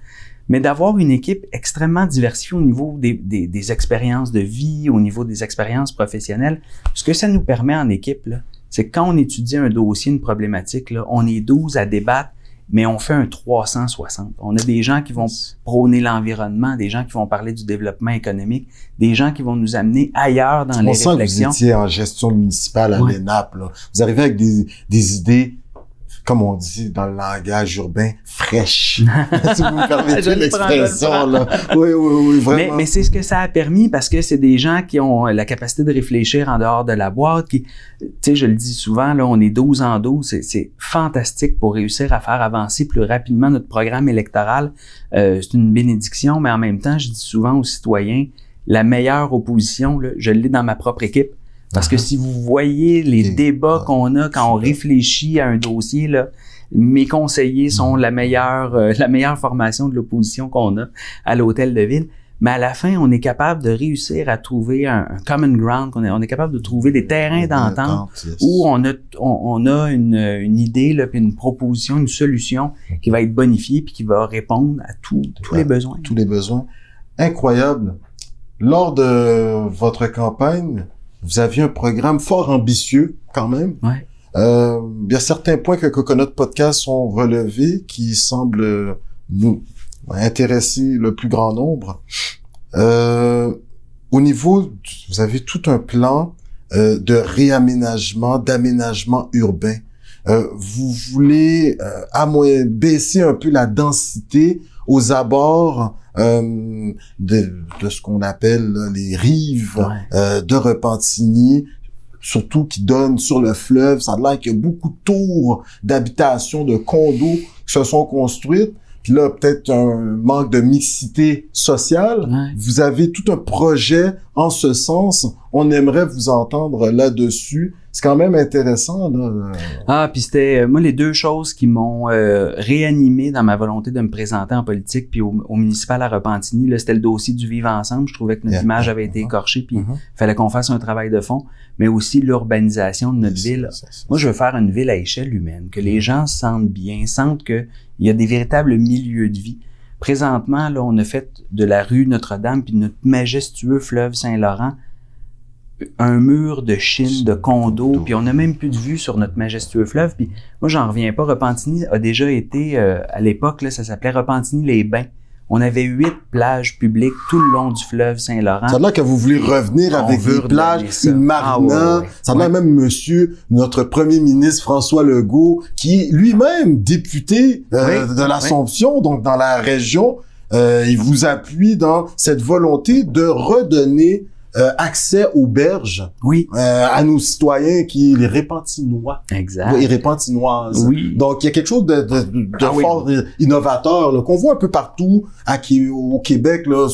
Mais d'avoir une équipe extrêmement diversifiée au niveau des expériences de vie, au niveau des expériences professionnelles, ce que ça nous permet en équipe, là, c'est que quand on étudie un dossier, une problématique, là, on est 12 à débattre, mais on fait un 360. On a des gens qui vont prôner l'environnement, des gens qui vont parler du développement économique, des gens qui vont nous amener ailleurs dans les réflexions. On sent que vous étiez en gestion municipale à l'ENAP. Là. Vous arrivez avec des idées, comme on dit dans le langage urbain, fraîches. Si vous me permettez l'expression, là. Oui, vraiment. Mais c'est ce que ça a permis parce que c'est des gens qui ont la capacité de réfléchir en dehors de la boîte, qui, tu sais, je le dis souvent, là, on est 12 en 12, c'est fantastique pour réussir à faire avancer plus rapidement notre programme électoral. C'est une bénédiction, mais en même temps, je dis souvent aux citoyens, la meilleure opposition, là, je l'ai dans ma propre équipe. Parce que si vous voyez les débats qu'on a quand on réfléchit à un dossier, là, mes conseillers sont la meilleure formation de l'opposition qu'on a à l'hôtel de ville. Mais à la fin, on est capable de réussir à trouver un common ground, on est capable de trouver des terrains d'entente où on a une idée, là, puis une proposition, une solution qui va être bonifiée puis qui va répondre à tous les besoins. Tous les besoins. Incroyable. Lors de votre campagne, vous aviez un programme fort ambitieux, quand même. Ouais. Il y a certains points que Coconut Podcast ont relevés qui semblent nous intéresser le plus grand nombre. Au niveau, vous avez tout un plan de réaménagement, d'aménagement urbain. Vous voulez baisser un peu la densité aux abords de ce qu'on appelle là, les rives de Repentigny, surtout qui donnent sur le fleuve. Ça a l'air qu'il y a beaucoup de tours d'habitation, de condos qui se sont construites. Puis là, peut-être un manque de mixité sociale. Ouais. Vous avez tout un projet en ce sens. On aimerait vous entendre là-dessus. C'est quand même intéressant, là. Puis c'était, moi, les deux choses qui m'ont réanimé dans ma volonté de me présenter en politique puis au municipal à Repentigny, là, c'était le dossier du vivre ensemble. Je trouvais que notre image avait été écorchée puis fallait qu'on fasse un travail de fond, mais aussi l'urbanisation de notre ville. Moi, je veux faire une ville à échelle humaine, que les gens se sentent bien, sentent que il y a des véritables milieux de vie. Présentement, là, on a fait de la rue Notre-Dame puis de notre majestueux fleuve Saint-Laurent un mur de Chine, de condos, puis on n'a même plus de vue sur notre majestueux fleuve. Puis moi, j'en reviens pas. Repentigny a déjà été, à l'époque, là, ça s'appelait Repentigny-les-Bains. On avait 8 plages publiques tout le long du fleuve Saint-Laurent. Ça a l'air que vous voulez revenir avec des plages, une marina. Ça a l'air même monsieur, notre premier ministre François Legault, qui est lui-même député de l'Assomption, donc dans la région, il vous appuie dans cette volonté de redonner accès aux berges Oui. à nos citoyens qui les Repentinois Exact. et Repentinoises. Oui. Donc il y a quelque chose de fort innovateur là, qu'on voit un peu partout au Québec là,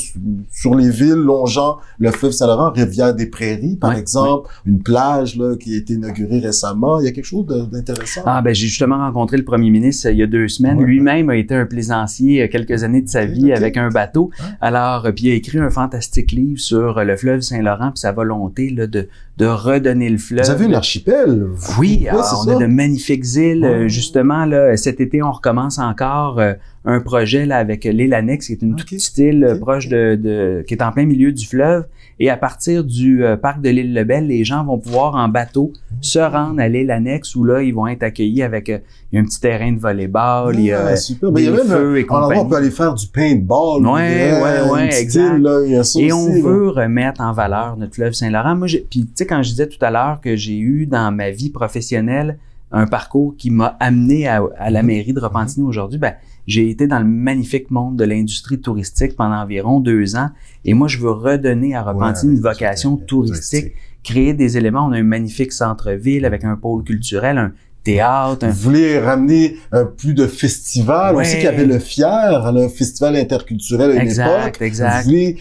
sur les villes longeant le fleuve Saint-Laurent, Rivière-des-Prairies par exemple, une plage là qui a été inaugurée récemment. Il y a quelque chose d'intéressant. Ah ben j'ai justement rencontré le premier ministre il y a 2 semaines. Lui-même a été un plaisancier quelques années de sa vie avec un bateau. Alors puis il a écrit un fantastique livre sur le fleuve Saint-Laurent puis sa volonté là de redonner le fleuve. Vous avez un archipel. Oui, on a de magnifiques îles. Justement là, cet été on recommence encore un projet là avec l'île Annexe, qui est une toute petite île proche qui est en plein milieu du fleuve. Et à partir du parc de l'île Lebel, les gens vont pouvoir en bateau se rendre à l'île Annexe où là ils vont être accueillis avec il y a un petit terrain de volleyball, il y a des feux et compagnie. On peut aller faire du paintball. Ouais, exact. Île, là, il y a ça et aussi, on veut remettre en valeur notre fleuve Saint-Laurent. Moi, puis tu sais, quand je disais tout à l'heure que j'ai eu dans ma vie professionnelle un parcours qui m'a amené à la mairie de Repentigny aujourd'hui, ben j'ai été dans le magnifique monde de l'industrie touristique pendant environ 2 ans. Et moi, je veux redonner à Repentigny une vocation touristique, créer des éléments. On a un magnifique centre-ville avec un pôle culturel, un théâtre. Vous voulez ramener plus de festivals. On sait qu'il y avait le FIER, le Festival interculturel à une époque. Exact. Vous voulez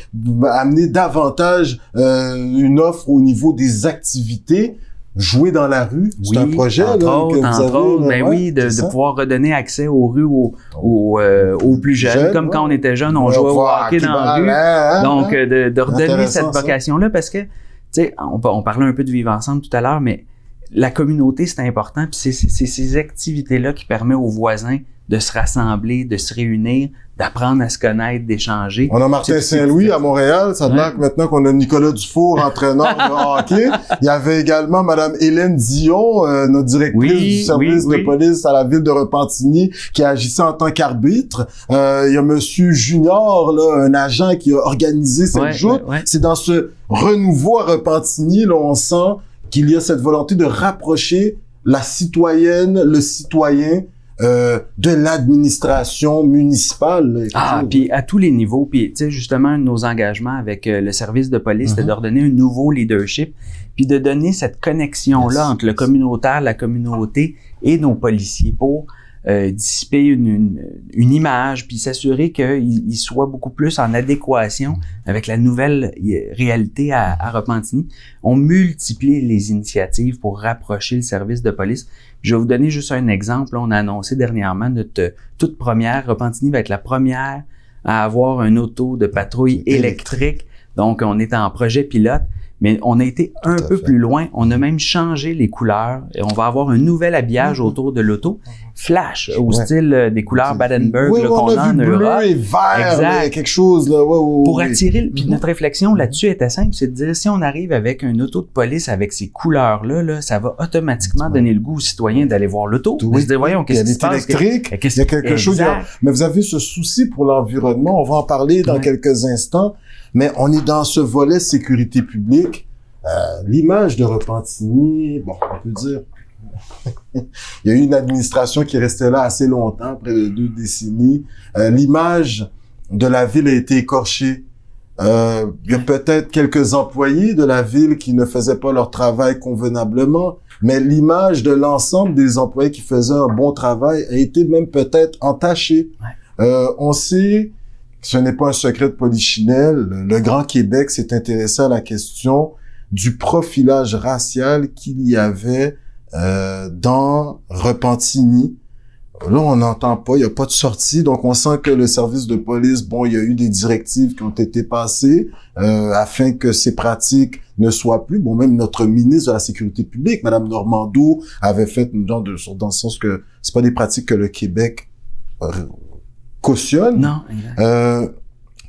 amener davantage une offre au niveau des activités. Jouer dans la rue, c'est un projet entre autres, ben oui, de pouvoir redonner accès aux rues aux plus jeunes. Comme quand on était jeunes, on jouait au hockey dans la rue. Donc, de redonner cette vocation-là, parce que, tu sais, on parlait un peu de vivre ensemble tout à l'heure, mais la communauté, c'est important, puis c'est ces activités-là qui permettent aux voisins de se rassembler, de se réunir, d'apprendre à se connaître, d'échanger. On a Martin Saint-Louis à Montréal. Ça a l'air que maintenant qu'on a Nicolas Dufour, entraîneur de hockey. Il y avait également Madame Hélène Dion, notre directrice du service de police à la ville de Repentigny, qui agissait en tant qu'arbitre. Il y a Monsieur Junior, là, un agent qui a organisé cette joute. C'est dans ce renouveau à Repentigny, là, on sent qu'il y a cette volonté de rapprocher la citoyenne, le citoyen, de l'administration municipale. Puis à tous les niveaux, puis tu sais justement un de nos engagements avec le service de police, c'était de redonner un nouveau leadership, puis de donner cette connexion-là entre le communautaire, la communauté et nos policiers pour dissiper une image, puis s'assurer qu'ils soient beaucoup plus en adéquation avec la nouvelle réalité à Repentigny. On multiplie les initiatives pour rapprocher le service de police. Je vais vous donner juste un exemple. Là, on a annoncé dernièrement notre toute première. Repentigny va être la première à avoir un auto de patrouille électrique. Donc, on est en projet pilote. Mais on a été un peu plus loin. On a même changé les couleurs. Et on va avoir un nouvel habillage autour de l'auto. Flash, au style des couleurs Badenberg qu'on a en Europe. Bleu et vert, là, quelque chose là. Pour attirer. Puis notre réflexion là-dessus était simple, c'est de dire si on arrive avec un auto de police avec ces couleurs-là, là, ça va automatiquement donner le goût aux citoyens d'aller voir l'auto. De se dire, voyons, qu'est-ce qui se passe? Électrique, il y a quelque chose. Mais vous avez ce souci pour l'environnement. On va en parler dans quelques instants. Mais on est dans ce volet sécurité publique. L'image de Repentigny, bon, on peut dire, il y a eu une administration qui est restée là assez longtemps, près de 2 décennies. L'image de la ville a été écorchée. Il y a peut-être quelques employés de la ville qui ne faisaient pas leur travail convenablement, mais l'image de l'ensemble des employés qui faisaient un bon travail a été même peut-être entachée. On sait... Ce n'est pas un secret de polichinelle. Le Grand Québec s'est intéressé à la question du profilage racial qu'il y avait dans Repentigny. Là, on n'entend pas, il n'y a pas de sortie, donc on sent que le service de police, bon, il y a eu des directives qui ont été passées afin que ces pratiques ne soient plus. Bon, même notre ministre de la Sécurité publique, Madame Normando, avait fait dans le sens que c'est pas des pratiques que le Québec cautionne. Non,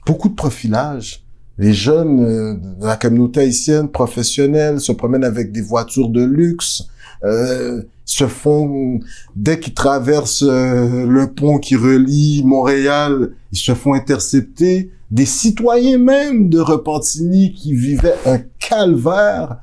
beaucoup de profilage. Les jeunes de la communauté haïtienne professionnelle se promènent avec des voitures de luxe, se font, dès qu'ils traversent le pont qui relie Montréal, ils se font intercepter. Des citoyens même de Repentigny qui vivaient un calvaire.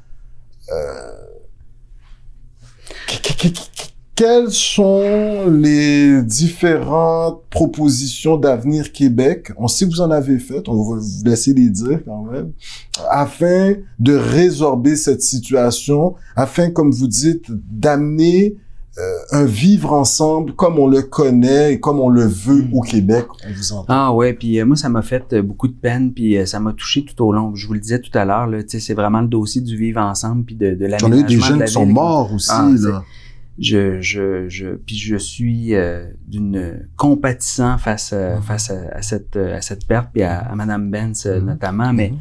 Quelles sont les différentes propositions d'Avenir Québec? On sait que vous en avez fait, on va vous laisser les dire quand même, afin de résorber cette situation, afin, comme vous dites, d'amener un vivre ensemble comme on le connaît et comme on le veut au Québec. On vous entend. Ah ouais, puis moi, ça m'a fait beaucoup de peine, puis ça m'a touché tout au long. Je vous le disais tout à l'heure, là, tu sais, c'est vraiment le dossier du vivre ensemble, puis de l'aménagement. On a eu des jeunes de la qui sont ville. morts aussi, là. Puis je suis d'une compatissant face à cette perte, puis à Madame Benz notamment, mais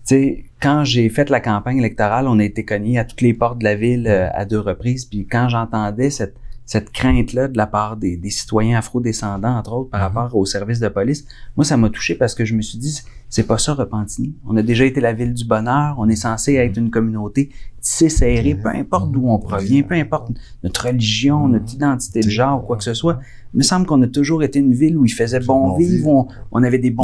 tu sais, quand j'ai fait la campagne électorale, on a été cognés à toutes les portes de la ville à 2 reprises, puis quand j'entendais cette crainte-là de la part des citoyens afro-descendants, entre autres, par rapport aux services de police, moi, ça m'a touché parce que je me suis dit, c'est pas ça Repentigny. On a déjà été la ville du bonheur, on est censé être une communauté tissée serrée, peu importe d'où on provient, peu importe notre religion, notre identité de genre, quoi que ce soit. Il me semble qu'on a toujours été une ville où il faisait bon vivre, on avait des bons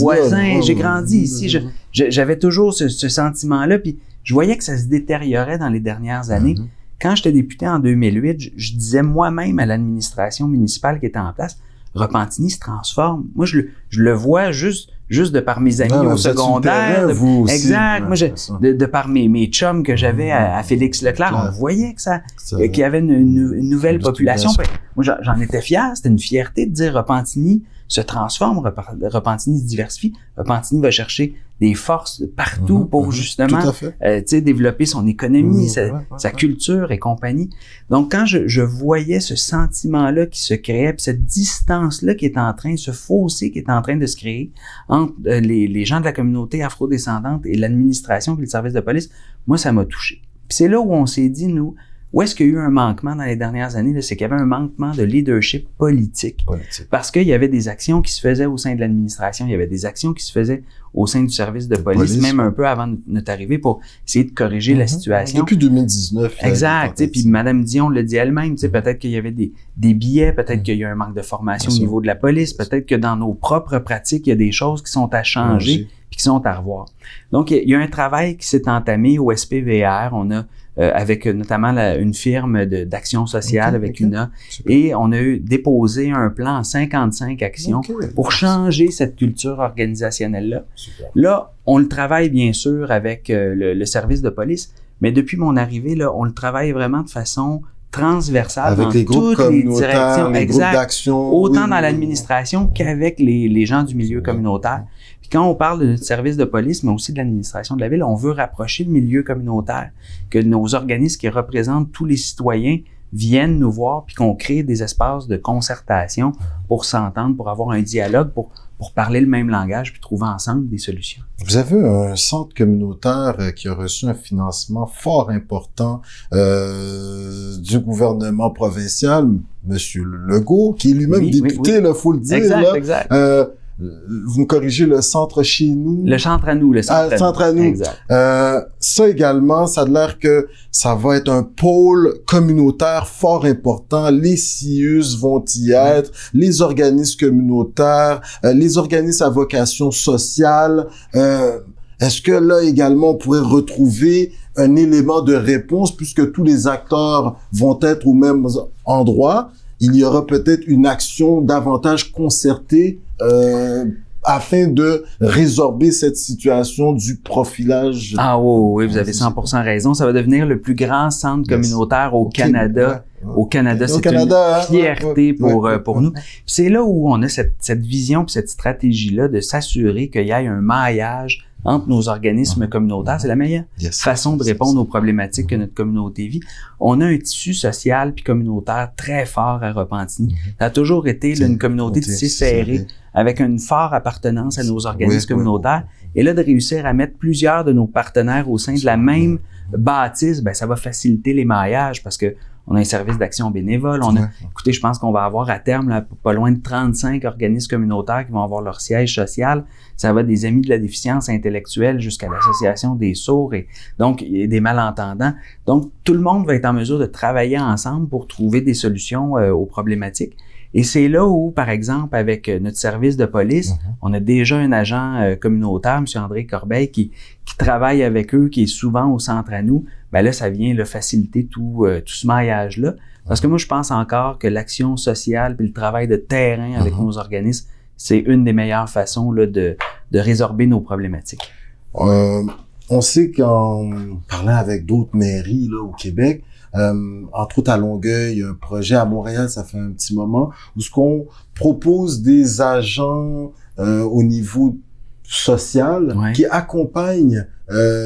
voisins. J'ai grandi ici, j'avais toujours ce sentiment-là, puis je voyais que ça se détériorait dans les dernières années. Quand j'étais député en 2008, je disais moi-même à l'administration municipale qui était en place, Repentigny se transforme. Moi, je le vois juste de par mes amis au secondaire. Exact. Moi, de par mes chums que j'avais à Félix Leclerc, on voyait qu'il y avait une nouvelle population. Moi, j'en étais fier. C'était une fierté de dire Repentigny se transforme, Repentigny se diversifie, Repentigny va chercher des forces partout pour justement développer son économie, sa culture et compagnie. Donc, quand je voyais ce sentiment-là qui se créait, puis cette distance-là qui est en train, ce fossé qui est en train de se créer entre les gens de la communauté afrodescendante et l'administration et le service de police, moi, ça m'a touché. Puis c'est là où on s'est dit, nous, où est-ce qu'il y a eu un manquement dans les dernières années? Là, c'est qu'il y avait un manquement de leadership politique. Parce qu'il y avait des actions qui se faisaient au sein de l'administration, il y avait des actions qui se faisaient au sein du service de police, même un peu avant notre arrivée, pour essayer de corriger la situation. Depuis 2019. Exact. Puis Mme Dion le dit elle-même, peut-être qu'il y avait des billets, peut-être qu'il y a eu un manque de formation au niveau de la police, peut-être que dans nos propres pratiques, il y a des choses qui sont à changer puis qui sont à revoir. Donc, il y a un travail qui s'est entamé au SPVR. On a avec notamment une firme d'action sociale avec UNA. Et on a déposé un plan en 55 actions pour changer cette culture organisationnelle-là. Là, on le travaille bien sûr avec le service de police, mais depuis mon arrivée, là, on le travaille vraiment de façon transversale avec dans les groupes toutes les directions, les groupes d'action, autant dans l'administration qu'avec les gens du milieu communautaire. Puis quand on parle de notre service de police, mais aussi de l'administration de la ville, on veut rapprocher le milieu communautaire, que nos organismes qui représentent tous les citoyens viennent nous voir, puis qu'on crée des espaces de concertation pour s'entendre, pour avoir un dialogue, pour parler le même langage, puis trouver ensemble des solutions. Vous avez un centre communautaire qui a reçu un financement fort important du gouvernement provincial, Monsieur Legault, qui est lui-même député, là, faut le dire. Exact. Vous me corrigez, le centre chez nous. Le centre à nous, centre à nous. Exact. Ça également, ça a l'air que ça va être un pôle communautaire fort important. Les CIUS vont y être, les organismes communautaires, les organismes à vocation sociale. Est-ce que là également on pourrait retrouver un élément de réponse puisque tous les acteurs vont être au même endroit? Il y aura peut-être une action davantage concertée afin de résorber cette situation du profilage. Ah oui, vous avez 100% raison. Ça va devenir le plus grand centre communautaire au Canada. Au Canada, c'est une fierté pour nous. C'est là où on a cette vision puis cette stratégie-là de s'assurer qu'il y ait un maillage entre nos organismes communautaires. C'est la meilleure façon de répondre aux problématiques que notre communauté vit. On a un tissu social puis communautaire très fort à Repentigny. Ça a toujours été une communauté tissée serrée avec une forte appartenance à nos organismes communautaires. Et là, de réussir à mettre plusieurs de nos partenaires au sein de la même bâtisse, ça va faciliter les maillages parce que on a un service d'action bénévole. Écoutez, je pense qu'on va avoir à terme là, pas loin de 35 organismes communautaires qui vont avoir leur siège social. Ça va des Amis de la déficience intellectuelle jusqu'à l'Association des sourds et donc il y a des malentendants. Donc, tout le monde va être en mesure de travailler ensemble pour trouver des solutions aux problématiques. Et c'est là où, par exemple, avec notre service de police, on a déjà un agent communautaire, M. André Corbeil, qui travaille avec eux, qui est souvent au centre à nous. Là, ça vient faciliter tout ce maillage-là. Parce que moi, je pense encore que l'action sociale puis le travail de terrain avec nos organismes, c'est une des meilleures façons là, de résorber nos problématiques. On sait qu'en parlant avec d'autres mairies là, au Québec, entre autres à Longueuil, il y a un projet à Montréal, ça fait un petit moment, où ce qu'on propose des agents au niveau social qui accompagnent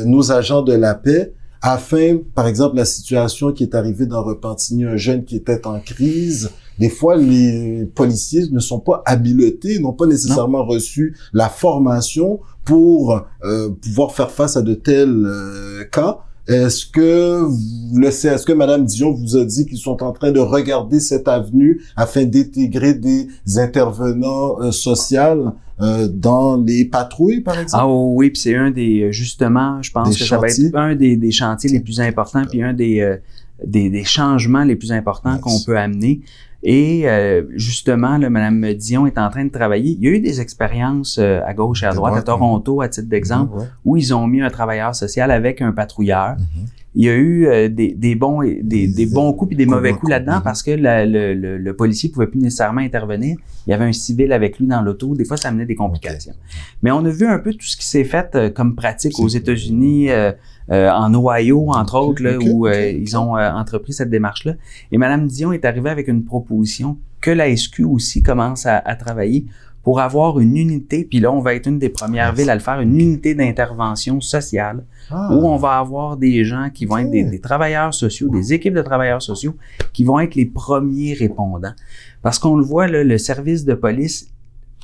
nos agents de la paix afin, par exemple, la situation qui est arrivée dans Repentigny, un jeune qui était en crise. Des fois, les policiers ne sont pas habilités, n'ont pas nécessairement reçu la formation pour pouvoir faire face à de tels cas. Est-ce que Mme Dion vous a dit qu'ils sont en train de regarder cette avenue afin d'intégrer des intervenants sociaux dans les patrouilles, par exemple? Ah oui, puis c'est un des, justement, je pense que ça va être un des chantiers les plus importants, puis un des changements les plus importants qu'on peut amener. Et justement, là, Mme Dion est en train de travailler. Il y a eu des expériences à gauche et à droite, à Toronto, à titre d'exemple, où ils ont mis un travailleur social avec un patrouilleur. Il y a eu des bons coups et des mauvais coups là-dedans parce que le policier pouvait plus nécessairement intervenir. Il y avait un civil avec lui dans l'auto. Des fois, ça amenait des complications. Mais on a vu un peu tout ce qui s'est fait comme pratique aux États-Unis, en Ohio, entre autres, là, où ils ont entrepris cette démarche-là. Et Mme Dion est arrivée avec une proposition que la SQ aussi commence à travailler pour avoir une unité, puis là, on va être une des premières villes à le faire, une unité d'intervention sociale, où on va avoir des gens qui vont être des travailleurs sociaux, des équipes de travailleurs sociaux, qui vont être les premiers répondants. Parce qu'on le voit, là, le service de police,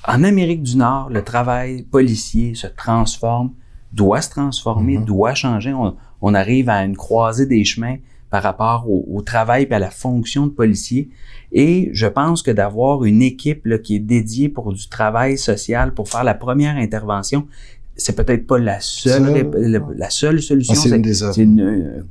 en Amérique du Nord, le travail policier se transforme, doit se transformer, doit changer. On arrive à une croisée des chemins par rapport au travail et à la fonction de policier. Et je pense que d'avoir une équipe là, qui est dédiée pour du travail social, pour faire la première intervention, c'est peut-être pas la seule solution. C'est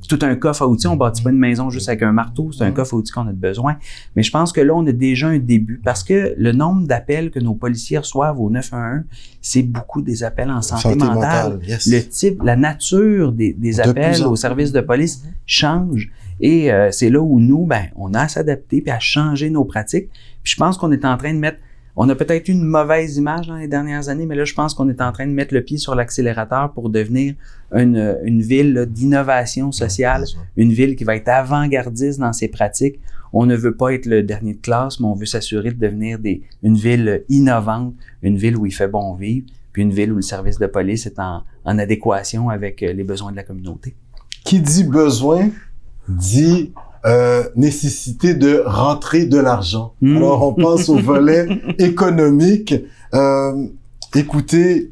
tout un coffre à outils. On bâtit pas une maison juste avec un marteau. C'est un coffre à outils qu'on a besoin. Mais je pense que là, on a déjà un début parce que le nombre d'appels que nos policiers reçoivent au 911, c'est beaucoup des appels en santé mentale. Le type, la nature des appels au service de police change. Et c'est là où nous, on a à s'adapter puis à changer nos pratiques. Puis je pense qu'on est en train de mettre. On a peut-être eu une mauvaise image dans les dernières années, mais là, je pense qu'on est en train de mettre le pied sur l'accélérateur pour devenir une ville là, d'innovation sociale, une ville qui va être avant-gardiste dans ses pratiques. On ne veut pas être le dernier de classe, mais on veut s'assurer de devenir une ville innovante, une ville où il fait bon vivre, puis une ville où le service de police est en adéquation avec les besoins de la communauté. Qui dit besoin, dit nécessité de rentrer de l'argent. Alors, on pense au volet économique. Écoutez,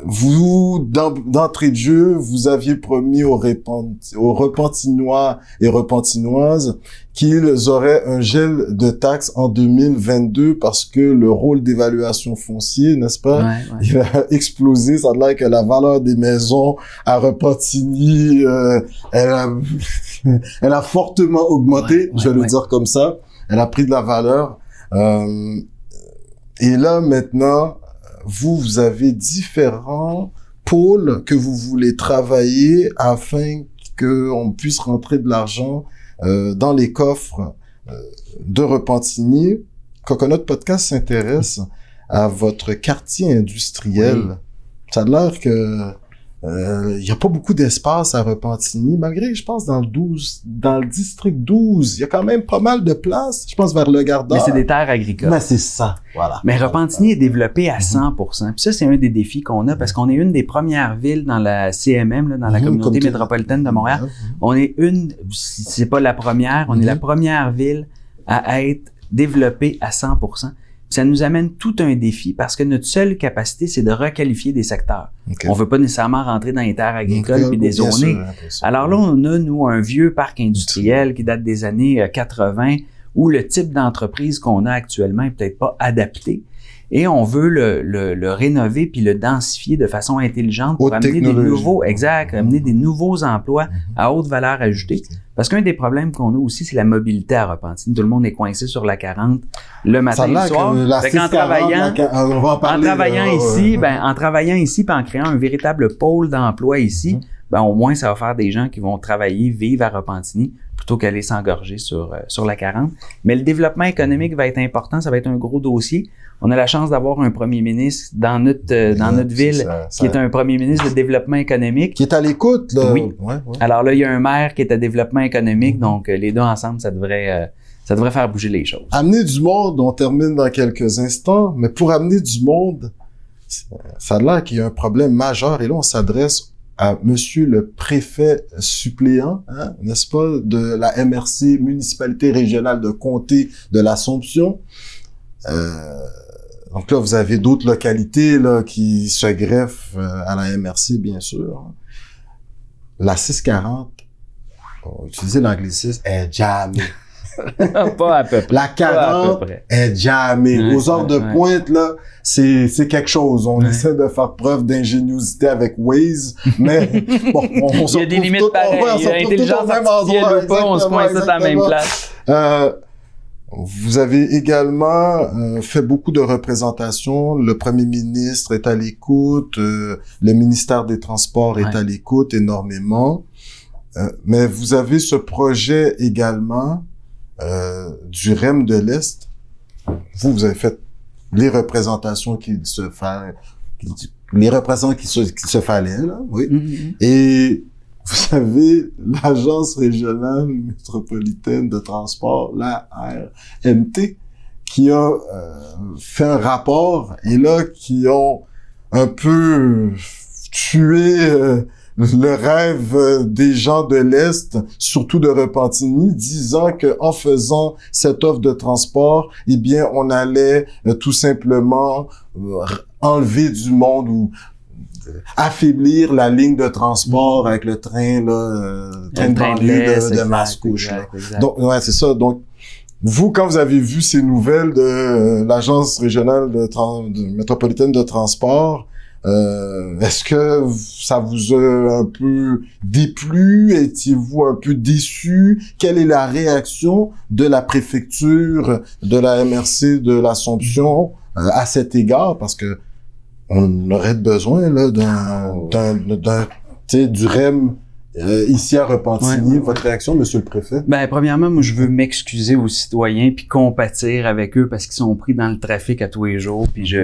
vous, d'entrée de jeu, vous aviez promis aux Repentinois et Repentinoises qu'ils auraient un gel de taxes en 2022 parce que le rôle d'évaluation foncier, n'est-ce pas? Il a explosé. Ça a l'air que la valeur des maisons à Repentigny, elle a fortement augmenté, je vais le dire comme ça. Elle a pris de la valeur. Et là, maintenant, vous avez différents pôles que vous voulez travailler afin qu'on puisse rentrer de l'argent dans les coffres de Repentigny. Coconut Podcast s'intéresse à votre quartier industriel. Ça a l'air que il y a pas beaucoup d'espace à Repentigny, malgré, je pense, dans le district 12, il y a quand même pas mal de place, je pense, vers le Gardeur. Mais c'est des terres agricoles. Mais c'est ça, voilà. Mais Repentigny est développé à 100%. Puis ça, c'est un des défis qu'on a, parce qu'on est une des premières villes dans la CMM, là, dans la communauté métropolitaine de Montréal. On est si c'est pas la première, on est la première ville à être développée à 100%. Ça nous amène tout un défi parce que notre seule capacité, c'est de requalifier des secteurs. On veut pas nécessairement rentrer dans les terres agricoles puis des zones. Alors là, on a, nous, un vieux parc industriel qui date des années 80 où le type d'entreprise qu'on a actuellement est peut-être pas adapté. Et on veut le rénover puis le densifier de façon intelligente pour amener amener des nouveaux emplois à haute valeur ajoutée. Parce qu'un des problèmes qu'on a aussi, c'est la mobilité à Repentigny. Tout le monde est coincé sur la 40 le matin et le soir. En travaillant ici, puis en créant un véritable pôle d'emploi ici, ben au moins, ça va faire des gens qui vont travailler, vivre à Repentigny, plutôt qu'aller s'engorger sur la 40. Mais le développement économique va être important, ça va être un gros dossier. On a la chance d'avoir un premier ministre dans notre ville qui est un premier ministre de développement économique. Qui est à l'écoute, là. Oui. Ouais. Alors là, il y a un maire qui est à développement économique, donc les deux ensemble, ça devrait faire bouger les choses. Amener du monde, on termine dans quelques instants, mais pour amener du monde, ça a l'air qu'il y a un problème majeur, et là, on s'adresse à monsieur le préfet suppléant, hein, n'est-ce pas, de la MRC, Municipalité Régionale de Comté de l'Assomption. Donc là, vous avez d'autres localités là qui se greffent à la MRC, bien sûr. La 640, on va utiliser l'anglicisme, est jamais. Pas à peu près. La 40 est jamais. Aux heures de pointe, là, c'est quelque chose. On essaie de faire preuve d'ingéniosité avec Waze, mais bon, on se il y a des limites pareilles. Intelligence artificielle ou pas, on se pointe tout à la même place. Vous avez également fait beaucoup de représentations. Le premier ministre est à l'écoute. Le ministère des Transports est à l'écoute énormément. Mais vous avez ce projet également du REM de l'Est. Vous avez fait les représentations qu'il se fallait, là, oui. Mm-hmm. Et vous avez l'Agence régionale métropolitaine de transport, la RMT, qui a fait un rapport et là, qui ont un peu tué le rêve des gens de l'Est, surtout de Repentigny, disant que en faisant cette offre de transport, eh bien, on allait tout simplement enlever du monde ou affaiblir la ligne de transport avec le train là, train de banlieue de Mascouche. Donc ouais, c'est ça. Donc vous, quand vous avez vu ces nouvelles de l'Agence régionale métropolitaine de transport, est-ce que ça vous a un peu déplu? Étiez-vous un peu déçu? Quelle est la réaction de la préfecture de la MRC de l'Assomption à cet égard? Parce que on aurait besoin là du REM ici à Repentigny. Votre réaction, monsieur le préfet? Ben, premièrement, moi, je veux m'excuser aux citoyens puis compatir avec eux parce qu'ils sont pris dans le trafic à tous les jours. Puis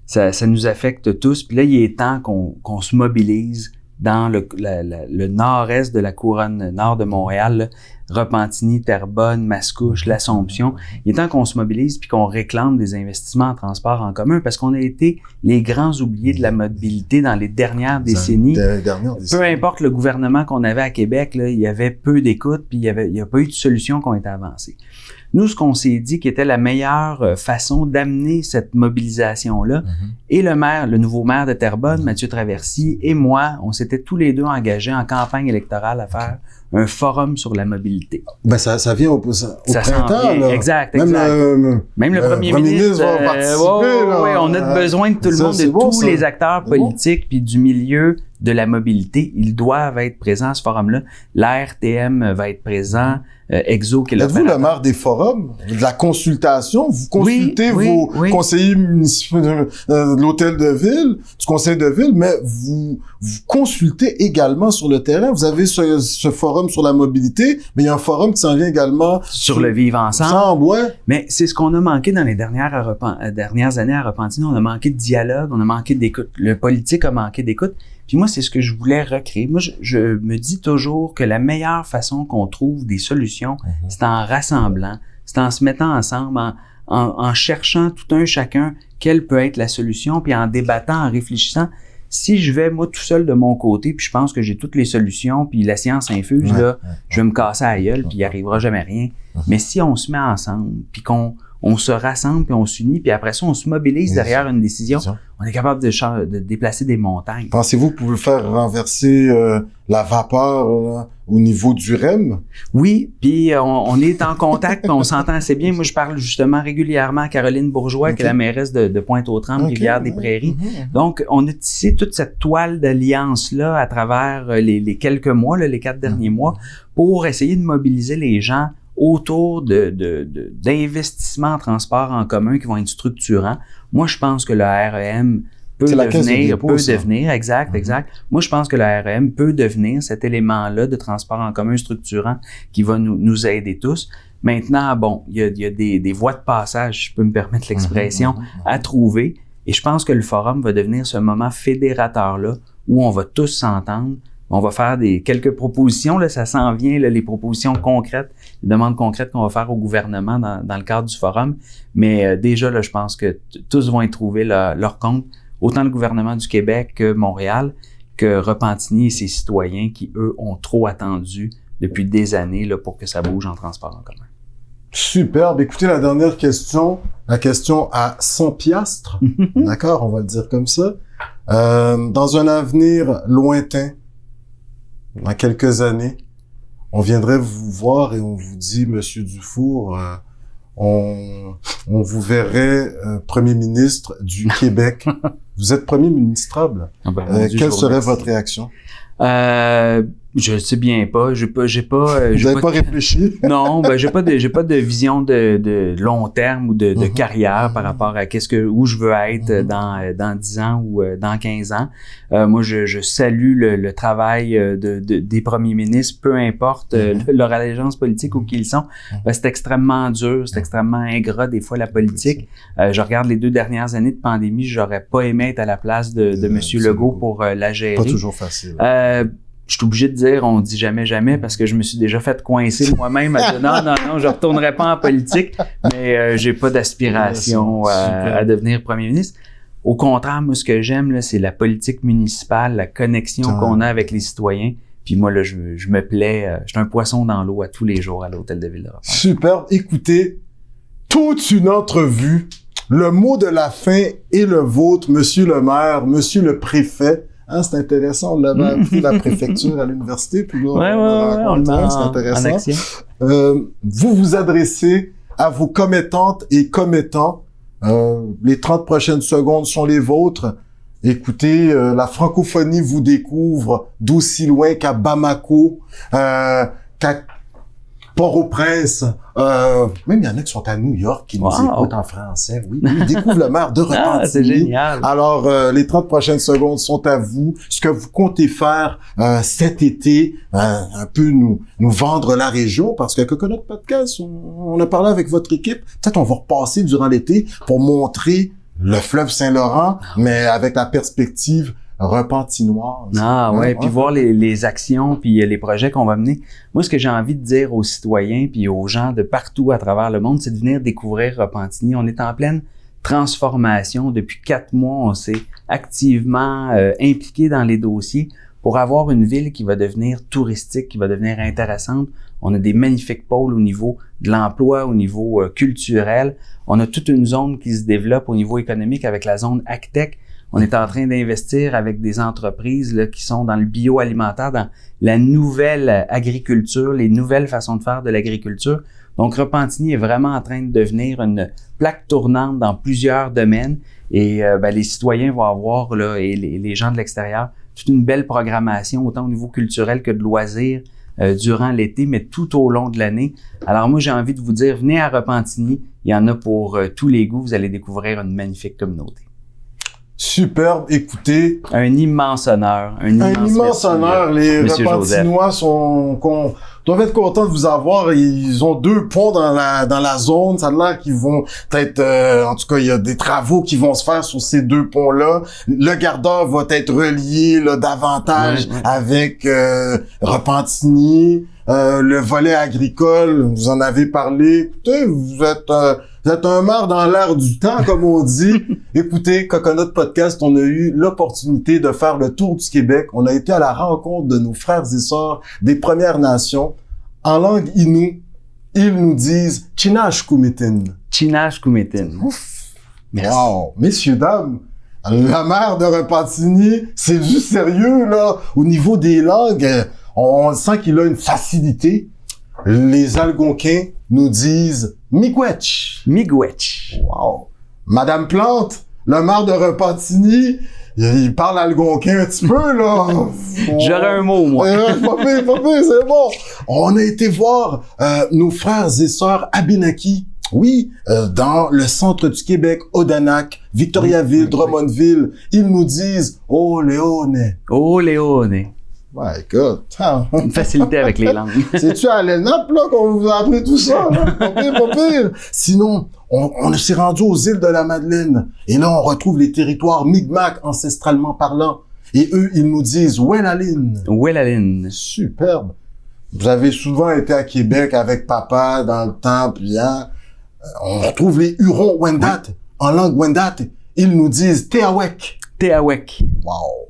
ça nous affecte tous. Puis là, il est temps qu'on se mobilise dans le nord-est de la couronne nord de Montréal, là, Repentigny, Terrebonne, Mascouche, l'Assomption. Il est temps qu'on se mobilise puis qu'on réclame des investissements en transport en commun parce qu'on a été les grands oubliés de la mobilité dans les dernières décennies. Peu importe le gouvernement qu'on avait à Québec, là, il y avait peu d'écoute puis il n'y a pas eu de solution qui ont été avancées. Nous, ce qu'on s'est dit qui était la meilleure façon d'amener cette mobilisation-là, et le nouveau maire de Terrebonne, Mathieu Traversy, et moi, on s'était tous les deux engagés en campagne électorale à faire un forum sur la mobilité. Ben ça vient au printemps, là. Exact. Même le premier ministre va participer. Oui, on a besoin de tout le monde, de tous les acteurs politiques puis du milieu de la mobilité. Ils doivent être présents à ce forum-là. L'ARTM va être présent. Exo, qui est êtes-vous le maire des forums, de la consultation? Vous consultez vos conseillers municipaux de l'hôtel de ville, du conseil de ville, mais vous consultez également sur le terrain. Vous avez ce forum sur la mobilité, mais il y a un forum qui s'en vient également sur le vivre ensemble. Mais c'est ce qu'on a manqué dans les dernières années à Repentigny. On a manqué de dialogue, on a manqué d'écoute. Le politique a manqué d'écoute. Puis moi, c'est ce que je voulais recréer. Moi, je me dis toujours que la meilleure façon qu'on trouve des solutions, c'est en rassemblant, c'est en se mettant ensemble, en cherchant tout un chacun quelle peut être la solution, puis en débattant, en réfléchissant. Si je vais, moi, tout seul de mon côté, puis je pense que j'ai toutes les solutions, puis la science infuse, je vais me casser à la gueule, puis il arrivera jamais rien. Mais si on se met ensemble, puis qu'on se rassemble, puis on s'unit, puis après ça, on se mobilise derrière une décision, on est capable de déplacer des montagnes. Pensez-vous que vous pouvez faire renverser la vapeur au niveau du REM? Oui, puis on est en contact, puis on s'entend assez bien. Moi, je parle justement régulièrement à Caroline Bourgeois, qui est la mairesse de Pointe-aux-Trembles, Rivière-des-Prairies. Donc, on a tissé toute cette toile d'alliance-là à travers les quelques mois, les 4 derniers mois, pour essayer de mobiliser les gens autour d'investissements en transport en commun qui vont être structurants. Moi, je pense que le REM C'est la caisse de dépôt, ça. Exact. Moi, je pense que la REM peut devenir cet élément-là de transport en commun structurant qui va nous aider tous. Maintenant, bon, il y a des voies de passage, si je peux me permettre l'expression, à trouver. Et je pense que le forum va devenir ce moment fédérateur-là où on va tous s'entendre. On va faire quelques propositions, là, ça s'en vient, là, les propositions concrètes, les demandes concrètes qu'on va faire au gouvernement dans le cadre du forum. Mais déjà, là, je pense que tous vont y trouver leur compte. Autant le gouvernement du Québec que Montréal, que Repentigny et ses citoyens qui, eux, ont trop attendu depuis des années là, pour que ça bouge en transport en commun. Superbe. Écoutez, la dernière question, la question à 100 piastres. D'accord, on va le dire comme ça. Dans un avenir lointain, dans quelques années, on viendrait vous voir et on vous dit, Monsieur Dufour, on vous verrait Premier ministre du Québec. Vous êtes premier ministrable. Quelle serait votre réaction? Je sais bien pas. Vous n'avez pas réfléchi? Non, j'ai pas de vision de long terme ou de carrière par rapport à où je veux être dans 10 ans ou dans 15 ans. Moi, je salue le travail des premiers ministres, peu importe leur allégeance politique ou qui ils sont. C'est extrêmement dur, c'est extrêmement ingrat des fois la politique. Je regarde les 2 dernières années de pandémie, j'aurais pas aimé être à la place de Monsieur Legault pour la gérer. Pas toujours facile. Je suis obligé de dire, on dit jamais parce que je me suis déjà fait coincer moi-même à dire non, je retournerai pas en politique, mais j'ai pas d'aspiration à devenir premier ministre. Au contraire, moi, ce que j'aime, là, c'est la politique municipale, la connexion qu'on a avec les citoyens. Puis moi, là, je me plais, je suis un poisson dans l'eau à tous les jours à l'Hôtel de Ville de Repentigny. Super. Écoutez, toute une entrevue. Le mot de la fin est le vôtre, Monsieur le maire, Monsieur le préfet. Hein, c'est intéressant, on l'avait appris la préfecture à l'université, puis là, on le met c'est intéressant. en action. Vous vous adressez à vos commettantes et commettants. Les 30 prochaines secondes sont les vôtres. Écoutez, la francophonie vous découvre d'aussi loin qu'à Bamako, qu'à Port-au-Prince. Même il y en a qui sont à New York, qui nous écoutent en français. Oui, ils découvrent le maire de Repentigny. C'est génial. Alors, les 30 prochaines secondes sont à vous. Ce que vous comptez faire cet été, un peu nous vendre la région, parce que Coconut Podcast, on a parlé avec votre équipe. Peut-être on va repasser durant l'été pour montrer le fleuve Saint-Laurent, mais avec la perspective repentinoise. Puis voir les actions puis les projets qu'on va mener. Moi, ce que j'ai envie de dire aux citoyens puis aux gens de partout à travers le monde, c'est de venir découvrir Repentigny. On est en pleine transformation. Depuis 4 mois, on s'est activement impliqué dans les dossiers pour avoir une ville qui va devenir touristique, qui va devenir intéressante. On a des magnifiques pôles au niveau de l'emploi, au niveau culturel. On a toute une zone qui se développe au niveau économique avec la zone AgTech. On est en train d'investir avec des entreprises là, qui sont dans le bioalimentaire, dans la nouvelle agriculture, les nouvelles façons de faire de l'agriculture. Donc, Repentigny est vraiment en train de devenir une plaque tournante dans plusieurs domaines. Et les citoyens vont avoir, là, et les gens de l'extérieur, toute une belle programmation, autant au niveau culturel que de loisirs, durant l'été, mais tout au long de l'année. Alors moi, j'ai envie de vous dire, venez à Repentigny. Il y en a pour tous les goûts. Vous allez découvrir une magnifique communauté. Superbe, écoutez. Un immense honneur. Un immense honneur. Les Repentignois doivent être contents de vous avoir. Ils ont 2 ponts dans la zone. Ça a l'air qu'ils vont peut-être, en tout cas, il y a des travaux qui vont se faire sur ces 2 ponts-là. Le Gardeur va être relié là, davantage avec Repentigny. Le volet agricole, vous en avez parlé. Écoutez, vous êtes un maire dans l'air du temps, comme on dit. Écoutez, Coconut Podcast, on a eu l'opportunité de faire le tour du Québec. On a été à la rencontre de nos frères et sœurs des Premières Nations. En langue Innu, ils nous disent « Chinash Kumitin ». Chinash Kumitin. Ouf! Merci. Wow! Messieurs, dames, la maire de Repentigny, c'est du sérieux, là. Au niveau des langues, on sent qu'il a une facilité. Les Algonquins nous disent Miigwech. Miigwech. Wow. Madame Plante, le maire de Repentigny, il parle algonquin un petit peu, là. J'aurais un mot, moi. Pas pire, c'est bon. On a été voir nos frères et sœurs Abénaki Oui, dans le centre du Québec, Odanak, Victoriaville, Drummondville, ils nous disent « Oh, Léone ». Oh, Léone. My God. Une facilité avec les langues. C'est-tu à l'ENAP, là, qu'on vous a appris tout ça, là? Pas pire, pas pire. Sinon, on s'est rendu aux îles de la Madeleine. Et là, on retrouve les territoires Mi'kmaq, ancestralement parlant. Et eux, ils nous disent « Wellaline ». Wellaline. Superbe. Vous avez souvent été à Québec avec papa dans le temps, puis hein, on retrouve les Hurons Wendat, en langue Wendat. Ils nous disent « Téawek ». Téawek. Wow.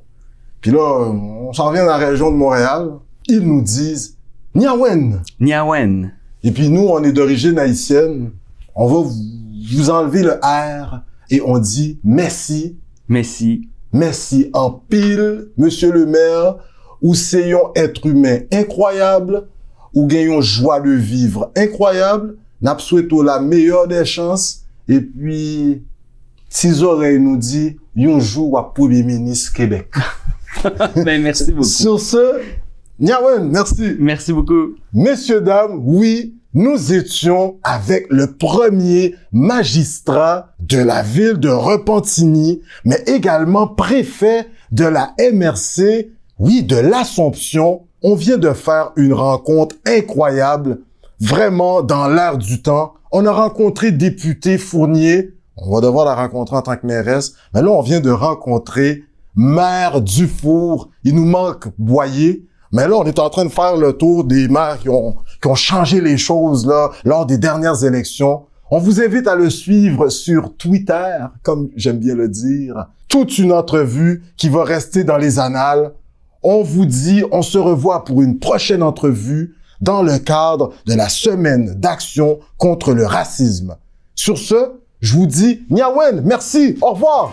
Puis là, on s'en vient dans la région de Montréal. Ils nous disent « Niawen ». Niawen. Et puis nous, on est d'origine haïtienne. On va vous enlever le R et on dit « Merci ». Messi. Merci en pile, monsieur le maire, ou seyon être humain incroyable, ou gagnons joie de vivre incroyable, n'a souhaité la meilleure des chances, et puis, tes oreilles nous dit, yon joue à premier ministre Québec. Ben, merci beaucoup. Sur ce, Niawen, merci. Merci beaucoup. Messieurs, dames, oui, nous étions avec le premier magistrat de la ville de Repentigny, mais également préfet de la MRC, oui, de l'Assomption. On vient de faire une rencontre incroyable, vraiment dans l'air du temps. On a rencontré député Fournier, on va devoir la rencontrer en tant que mairesse, mais là, on vient de rencontrer maire Dufour. Il nous manque Boyer. Mais là, on est en train de faire le tour des maires qui ont changé les choses là lors des dernières élections. On vous invite à le suivre sur Twitter, comme j'aime bien le dire. Toute une entrevue qui va rester dans les annales. On vous dit, on se revoit pour une prochaine entrevue dans le cadre de la semaine d'action contre le racisme. Sur ce, je vous dis, Niawen, merci, au revoir.